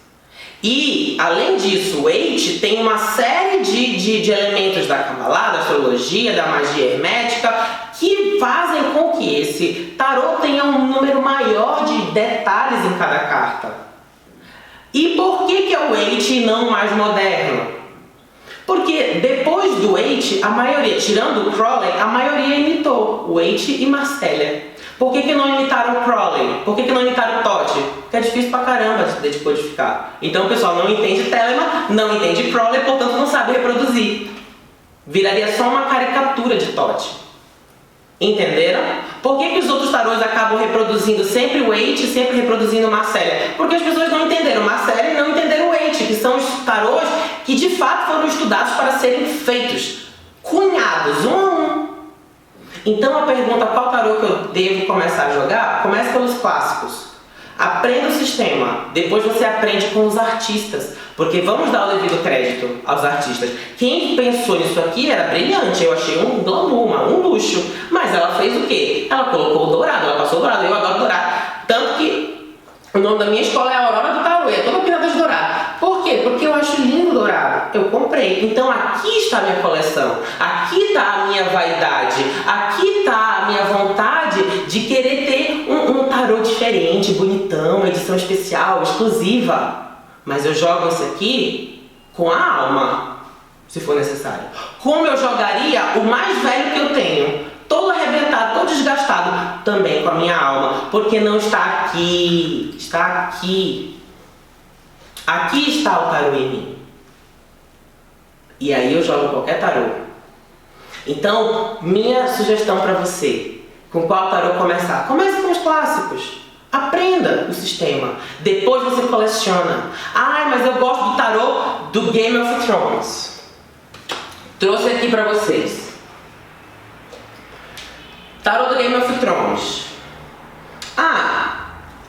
E, além disso, o Waite tem uma série de elementos da Kabbalah, da astrologia, da magia hermética, que fazem com que esse tarô tenha um número maior de detalhes em cada carta. E por que é o Waite e não o mais moderno? Porque depois do Waite, a maioria, tirando o Crowley, a maioria imitou o Waite e Marcélia. Por que não imitaram o Crowley? Por que não imitaram o Todd? Porque é difícil pra caramba de decodificar. Então o pessoal não entende Telemann, não entende Crowley, portanto não sabe reproduzir. Viraria só uma caricatura de Todd. Entenderam? Por que os outros tarôs acabam reproduzindo sempre o Waite e sempre reproduzindo o Marcélia? Porque as pessoas não entenderam Marcélia e não entenderam o Waite, que são os tarôs que de fato foram estudados para serem feitos, cunhados, um a um. Então a pergunta qual tarô que eu devo começar a jogar? Comece pelos clássicos. Aprenda o sistema, depois você aprende com os artistas, porque vamos dar o devido crédito aos artistas. Quem pensou nisso aqui era brilhante, eu achei um glamour, um luxo, mas ela fez o quê? Ela colocou o dourado, ela passou o dourado, eu adoro dourado. Tanto que o nome da minha escola é Aurora do Tarô, é toda pintada de dourado. Por quê? Porque eu acho lindo dourado, eu comprei. Então aqui está a minha coleção, aqui está a minha vaidade, aqui está a minha vontade de querer ter um tarô diferente, bonitão, edição especial, exclusiva. Mas eu jogo isso aqui com a alma, se for necessário. Como eu jogaria o mais velho que eu tenho, todo arrebentado, todo desgastado, também com a minha alma, porque não está aqui, está aqui. Aqui está o tarô em mim. E aí eu jogo qualquer tarô. Então, minha sugestão para você, com qual tarô começar? Comece com os clássicos. Aprenda o sistema. Depois você coleciona. Ai, mas eu gosto do tarô do Game of Thrones. Trouxe aqui para vocês. Tarô do Game of Thrones.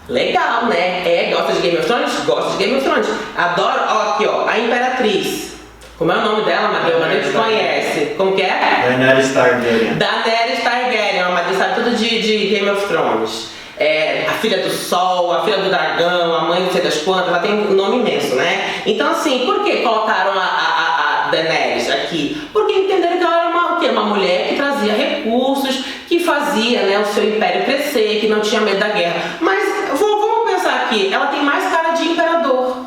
Legal, né? Gosta de Game of Thrones? Gosta de Game of Thrones. Adoro, ó, aqui, ó, a Imperatriz. Como é o nome dela, Amadeu? Amadeu te conhece. Como que é? Daenerys Targaryen. Daenerys Targaryen, Amadeu sabe tudo de Game of Thrones. A filha do sol, a filha do dragão, a mãe não sei das quantas, ela tem um nome imenso, né? Então assim, por que colocaram a Daenerys aqui? Porque entenderam que ela era uma mulher que trazia recursos, que fazia, né, o seu império crescer, que não tinha medo da guerra. Mas vamos pensar aqui, ela tem mais cara de imperador.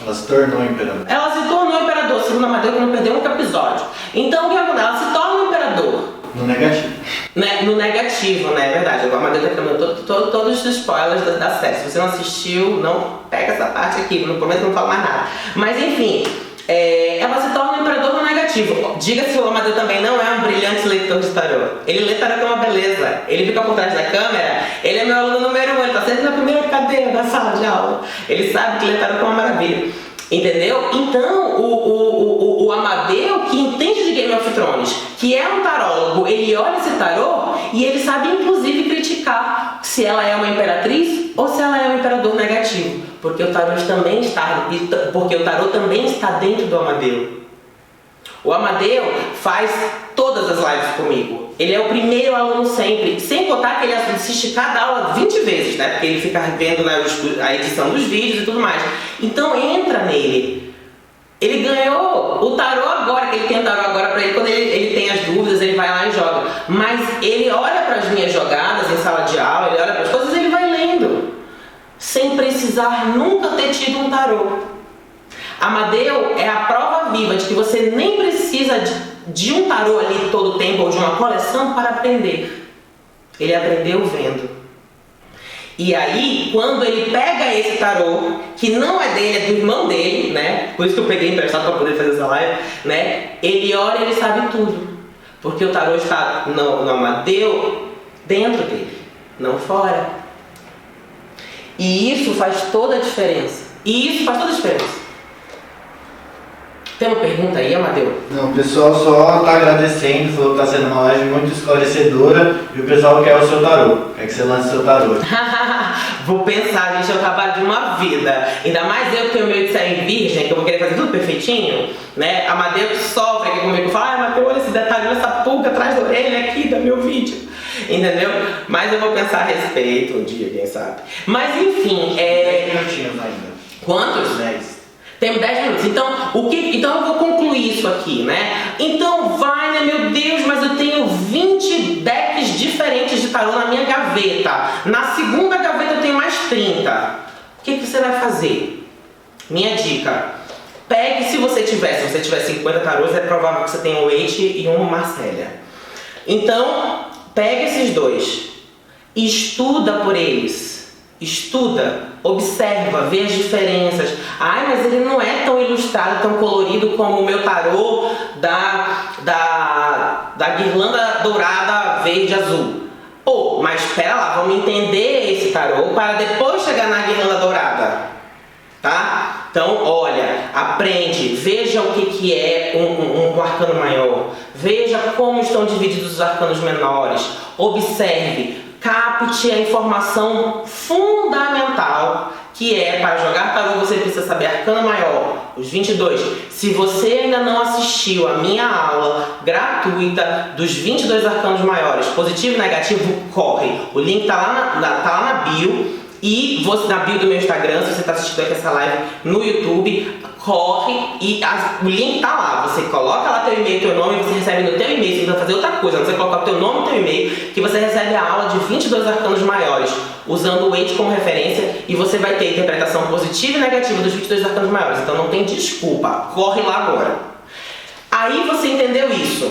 Ela se tornou imperador. Ela se tornou imperador, segundo Amadeu, que não perdeu um episódio. Então o que acontece? Ela se torna um imperador. No negativo. Né? No negativo, né? É verdade. O Amadeu tá queimando todos os spoilers da série. Se você não assistiu, não pega essa parte aqui. No começo não falo mais nada. Mas enfim, ela se torna um imperador no negativo. Diga-se, o Amadeu também não é um brilhante leitor de tarô. Ele lê tarô com uma beleza. Ele fica por trás da câmera. Ele é meu aluno número 1. Ele tá sempre na primeira cadeira da sala de aula. Ele sabe que lê tarô com uma maravilha. Entendeu? Então, o Amadeu, que entende de Game of Thrones, que é um tarólogo, ele olha esse tarô e ele sabe inclusive criticar se ela é uma imperatriz ou se ela é um imperador negativo. Porque o tarô também está dentro do Amadeu. O Amadeu faz todas as lives comigo. Ele é o primeiro aluno sempre. Sem contar que ele assiste cada aula 20 vezes, né? Porque ele fica vendo a edição dos vídeos e tudo mais. Então entra nele. Ele ganhou o tarô agora, que ele tem o tarô agora pra ele. Quando ele tem as dúvidas, ele vai lá e joga. Mas ele olha para as minhas jogadas em sala de aula, ele olha para as coisas e ele vai lendo. Sem precisar nunca ter tido um tarô. Amadeu é a prova viva de que você nem precisa de um tarô ali todo o tempo ou de uma coleção para aprender. Ele aprendeu vendo. E aí, quando ele pega esse tarô, que não é dele, é do irmão dele, né? Por isso que eu peguei emprestado para poder fazer essa live, né? Ele olha e ele sabe tudo. Porque o tarô está no Amadeu dentro dele, não fora. E isso faz toda a diferença. Tem uma pergunta aí, Amadeu? Não, o pessoal só está agradecendo, falou que está sendo uma live muito esclarecedora e o pessoal quer o seu tarô, quer que você lance o seu tarô. Vou pensar, gente, é o trabalho de uma vida. Ainda mais eu que tenho meio de sair virgem, que eu vou querer fazer tudo perfeitinho, né? Amadeu que sofre aqui comigo, fala, Amadeu, olha esse detalhe, olha essa pulga atrás da orelha aqui do meu vídeo. Entendeu? Mas eu vou pensar a respeito um dia, quem sabe. Mas enfim, 10 minutinhos ainda. Quantos? 10. Temos 10 minutos. Então eu vou concluir isso aqui, né? Então vai, né, meu Deus, mas eu tenho 20 decks diferentes de tarô na minha gaveta. Na segunda gaveta eu tenho mais 30. O que você vai fazer? Minha dica. Pegue, se você tiver 50 tarôs, é provável que você tenha um Waite e um Marcélia. Então, pegue esses dois. estuda por eles. Estuda, observa, vê as diferenças. Ai, mas ele não é tão ilustrado, tão colorido como o meu tarô da guirlanda dourada verde azul. Pô, mas espera lá, vamos entender esse tarô para depois chegar na guirlanda dourada, tá? Então, olha, aprende, veja o que é um arcano maior, veja como estão divididos os arcanos menores, observe, capte a informação fundamental, que é, para jogar tarô você precisa saber arcano maior, os 22. Se você ainda não assistiu a minha aula gratuita dos 22 arcanos maiores, positivo e negativo, corre. O link tá lá na bio. E você, na bio do meu Instagram, se você está assistindo aqui essa live no YouTube, corre e o link tá lá. Você coloca lá teu e-mail, teu nome, você recebe no teu e-mail. Você não vai fazer outra coisa, você colocar o teu nome e teu e-mail, que você recebe a aula de 22 arcanos maiores, usando o Waite como referência, e você vai ter interpretação positiva e negativa dos 22 arcanos maiores. Então não tem desculpa, corre lá agora. Aí você entendeu isso.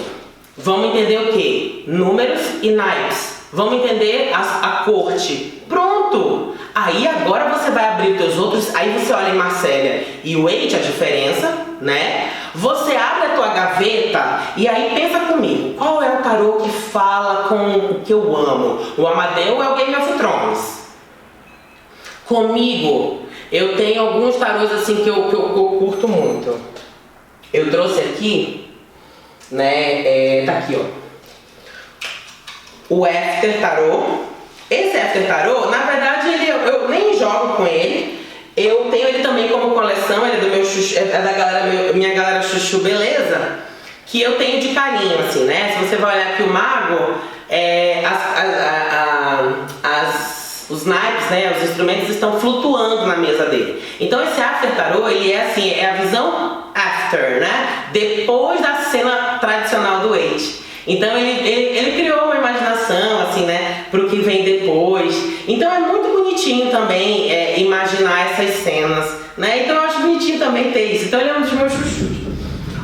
Vamos entender o que? Números e naipes. Vamos entender a corte. Pronto! Aí agora você vai abrir os teus outros, aí você olha em Marcélia e o Waite, a diferença, né? Você abre a tua gaveta e aí pensa comigo, qual é o tarô que fala com o que eu amo? O Amadeu é o Game of Thrones. Comigo, eu tenho alguns tarôs assim que eu curto muito. Eu trouxe aqui, né? Tá aqui, ó. O After Tarô. Esse After Tarô, na verdade, eu nem jogo com ele. Eu tenho ele também como coleção, ele é do meu chuchu, é da galera, minha galera chuchu, beleza? Que eu tenho de carinho, assim, né? Se você vai olhar aqui o mago, os naipes, né? Os instrumentos estão flutuando na mesa dele. Então esse After Tarô, ele é assim, é a visão after, né? Depois da cena tradicional do Waite. Então ele criou uma imaginação, assim, né, pro que vem depois. Então é muito bonitinho também imaginar essas cenas, né? Então eu acho bonitinho também ter isso. Então ele é um dos meus chuchus.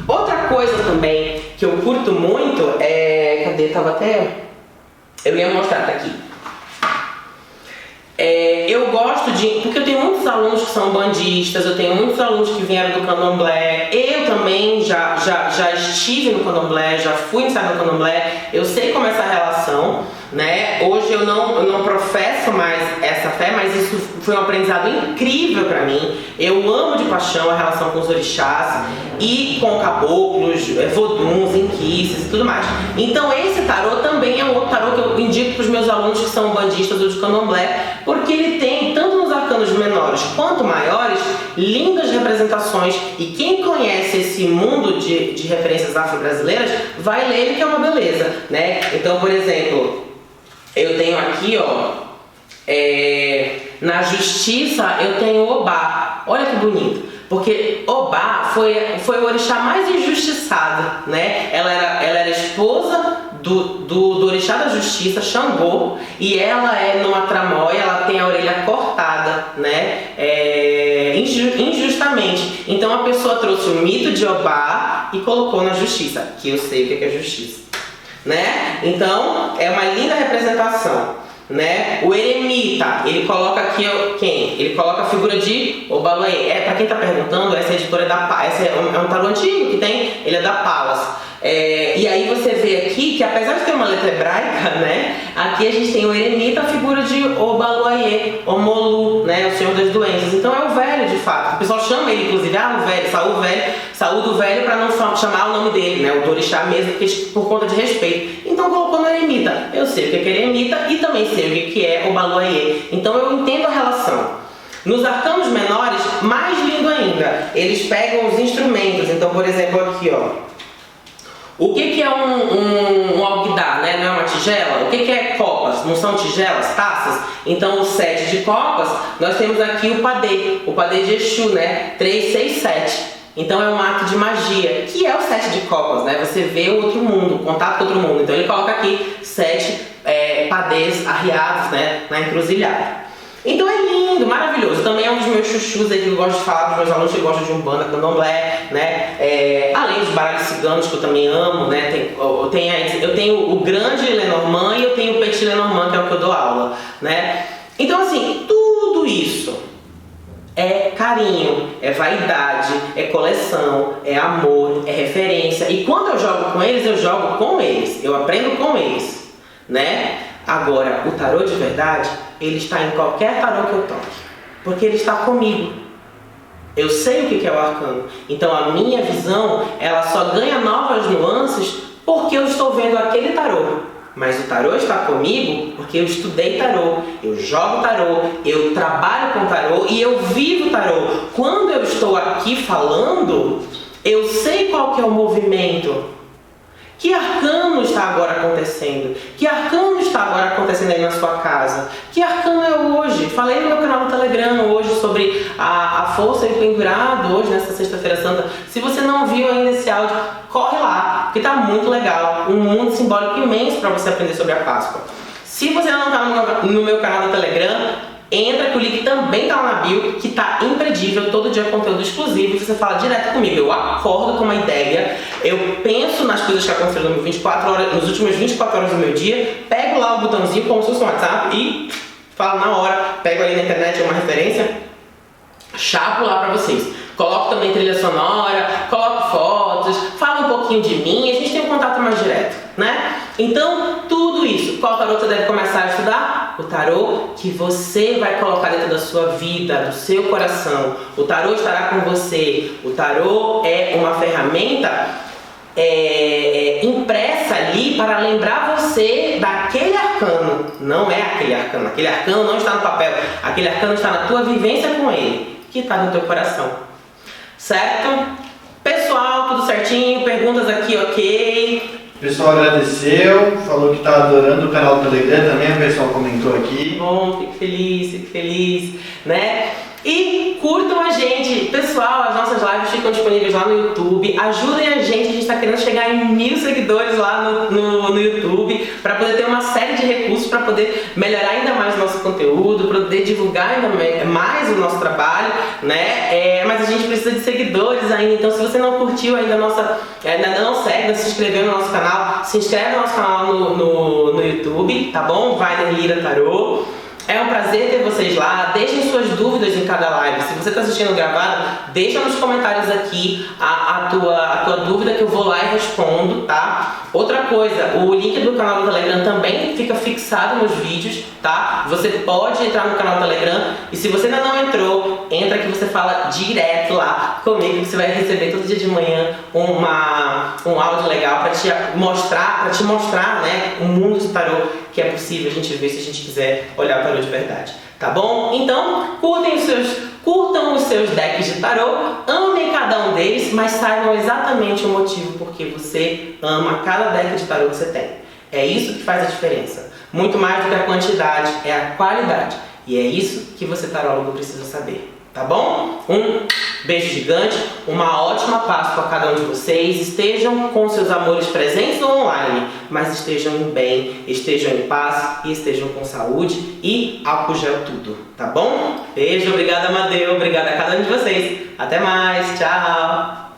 Outra coisa também que eu curto muito cadê? Eu ia mostrar, tá aqui. Eu gosto porque eu tenho muitos alunos que são bandistas, eu tenho muitos alunos que vieram do candomblé, eu também já estive no candomblé, já fui ensaiar no candomblé, eu sei como é essa relação, né? Hoje eu não professo mais essa fé, mas isso foi um aprendizado incrível pra mim. Eu amo de paixão a relação com os orixás e com caboclos, voduns, inquices e tudo mais. Então esse tarô também é um outro tarô que eu indico pros meus alunos que são bandistas ou de candomblé, porque ele tem, tanto nos arcanos menores quanto maiores, lindas representações, e quem conhece esse mundo de referências afro-brasileiras vai ler ele, que é uma beleza, né? Então, por exemplo, eu tenho aqui, ó, na justiça eu tenho Obá. Olha que bonito, porque Obá foi o orixá mais injustiçado, né? Ela era esposa do orixá da justiça, Xangô, e ela é numa tramóia, ela tem a orelha cortada, né? Injustamente. Então a pessoa trouxe o mito de Obá e colocou na justiça, que eu sei o que é justiça, né? Então é uma linda representação, né? O eremita, ele coloca aqui quem? Ele coloca a figura de Obaluayê. Pra quem tá perguntando, essa editora é um tarô antigo que tem, ele é da Palas. E aí você vê aqui que, apesar de ter uma letra hebraica, né, aqui a gente tem o eremita, a figura de Obaluayê, Omolu, né, o senhor das doenças. Então é o velho, de fato. O pessoal chama ele, inclusive, o velho, Saúl do velho, para não chamar o nome dele, né, o do orixá mesmo, por conta de respeito. Então colocou no eremita. Eu sei o que é eremita e também sei o que é Obaluayê. Então eu entendo a relação. Nos arcanos menores, mais lindo ainda, eles pegam os instrumentos. Então, por exemplo, aqui, ó. O que é um alguidar, né? Não é uma tigela? O que é copas? Não são tigelas, taças? Então, o 7 de copas, nós temos aqui o padê de Exu, né? 3, 6, 7. Então, é um ato de magia, que é o 7 de copas, né? Você vê o outro mundo, o contato com o outro mundo. Então, ele coloca aqui 7 padês arriados, né? Na encruzilhada. Então é lindo, maravilhoso. Também é um dos meus chuchus aí que eu gosto de falar para os meus alunos que gostam de Umbanda, Candomblé, né? Além dos baralhos ciganos que eu também amo, né? Eu tenho o grande Lenormand e eu tenho o Petit Lenormand, que é o que eu dou aula, né? Então assim, tudo isso é carinho, é vaidade, é coleção, é amor, é referência. E quando eu jogo com eles, eu jogo com eles, eu aprendo com eles, né? Agora, o tarô de verdade, ele está em qualquer tarô que eu toque, porque ele está comigo. Eu sei o que é o arcano. Então a minha visão, ela só ganha novas nuances porque eu estou vendo aquele tarô. Mas o tarô está comigo porque eu estudei tarô, eu jogo tarô, eu trabalho com tarô e eu vivo tarô. Quando eu estou aqui falando, eu sei qual que é o movimento. Que arcano está agora acontecendo? Que arcano está agora acontecendo aí na sua casa? Que arcano é hoje? Falei no meu canal do Telegram hoje sobre a força e o pendurado, hoje nessa sexta-feira santa. Se você não viu ainda esse áudio, corre lá, que está muito legal. Um mundo simbólico imenso para você aprender sobre a Páscoa. Se você não está no meu canal do Telegram, entra que o link também está lá na bio, que está imperdível, todo dia conteúdo exclusivo, você fala direto comigo, eu acordo com uma ideia, eu penso nas coisas que aconteceram nos últimos 24 horas do meu dia, pego lá o botãozinho como se fosse um WhatsApp e falo na hora, pego ali na internet uma referência, chapo lá para vocês. Coloco também trilha sonora, coloco fotos, falo um pouquinho de mim, a gente tem um contato mais direto, né? Então, tudo isso. Qual tarô você deve começar a estudar? O tarô que você vai colocar dentro da sua vida, do seu coração. O tarô estará com você. O tarô é uma ferramenta impressa ali para lembrar você daquele arcano. Não é aquele arcano. Aquele arcano não está no papel. Aquele arcano está na tua vivência com ele, que está no teu coração. Certo? Pessoal, tudo certinho? Perguntas aqui, ok? O pessoal agradeceu, falou que está adorando o canal do Telegram também, o pessoal comentou aqui. Bom, fico feliz, né? E curtam a gente, pessoal, as nossas lives ficam disponíveis lá no YouTube. Ajudem a gente está querendo chegar em 1000 seguidores lá no YouTube, para poder ter uma série de recursos para poder melhorar ainda mais o nosso conteúdo, para poder divulgar ainda mais o nosso trabalho, né? Mas a gente precisa de seguidores ainda, então se você não curtiu ainda ainda não segue, não se inscreveu no nosso canal, se inscreve no nosso canal no YouTube, tá bom? Vai Lira Tarô. É um prazer ter vocês lá, deixem suas dúvidas em cada live. Se você está assistindo gravado, deixa nos comentários aqui a tua dúvida que eu vou lá e respondo, tá? Outra coisa, o link do canal do Telegram também fica fixado nos vídeos, tá? Você pode entrar no canal do Telegram e se você ainda não entrou, entra que você fala direto lá comigo, que você vai receber todo dia de manhã um áudio legal para te mostrar, né, o mundo do tarô que é possível a gente ver se a gente quiser olhar o tarô de verdade, tá bom? Então, curtam os seus decks de tarô, amem cada um deles, mas saibam exatamente o motivo porque você ama cada deck de tarô que você tem. É isso que faz a diferença. Muito mais do que a quantidade, é a qualidade. E é isso que você tarólogo precisa saber. Tá bom? Um beijo gigante, uma ótima Páscoa a cada um de vocês. Estejam com seus amores presentes ou online, mas estejam bem, estejam em paz e estejam com saúde e álcool gel tudo, tá bom? Beijo, obrigada Amadeu, obrigada a cada um de vocês. Até mais, tchau!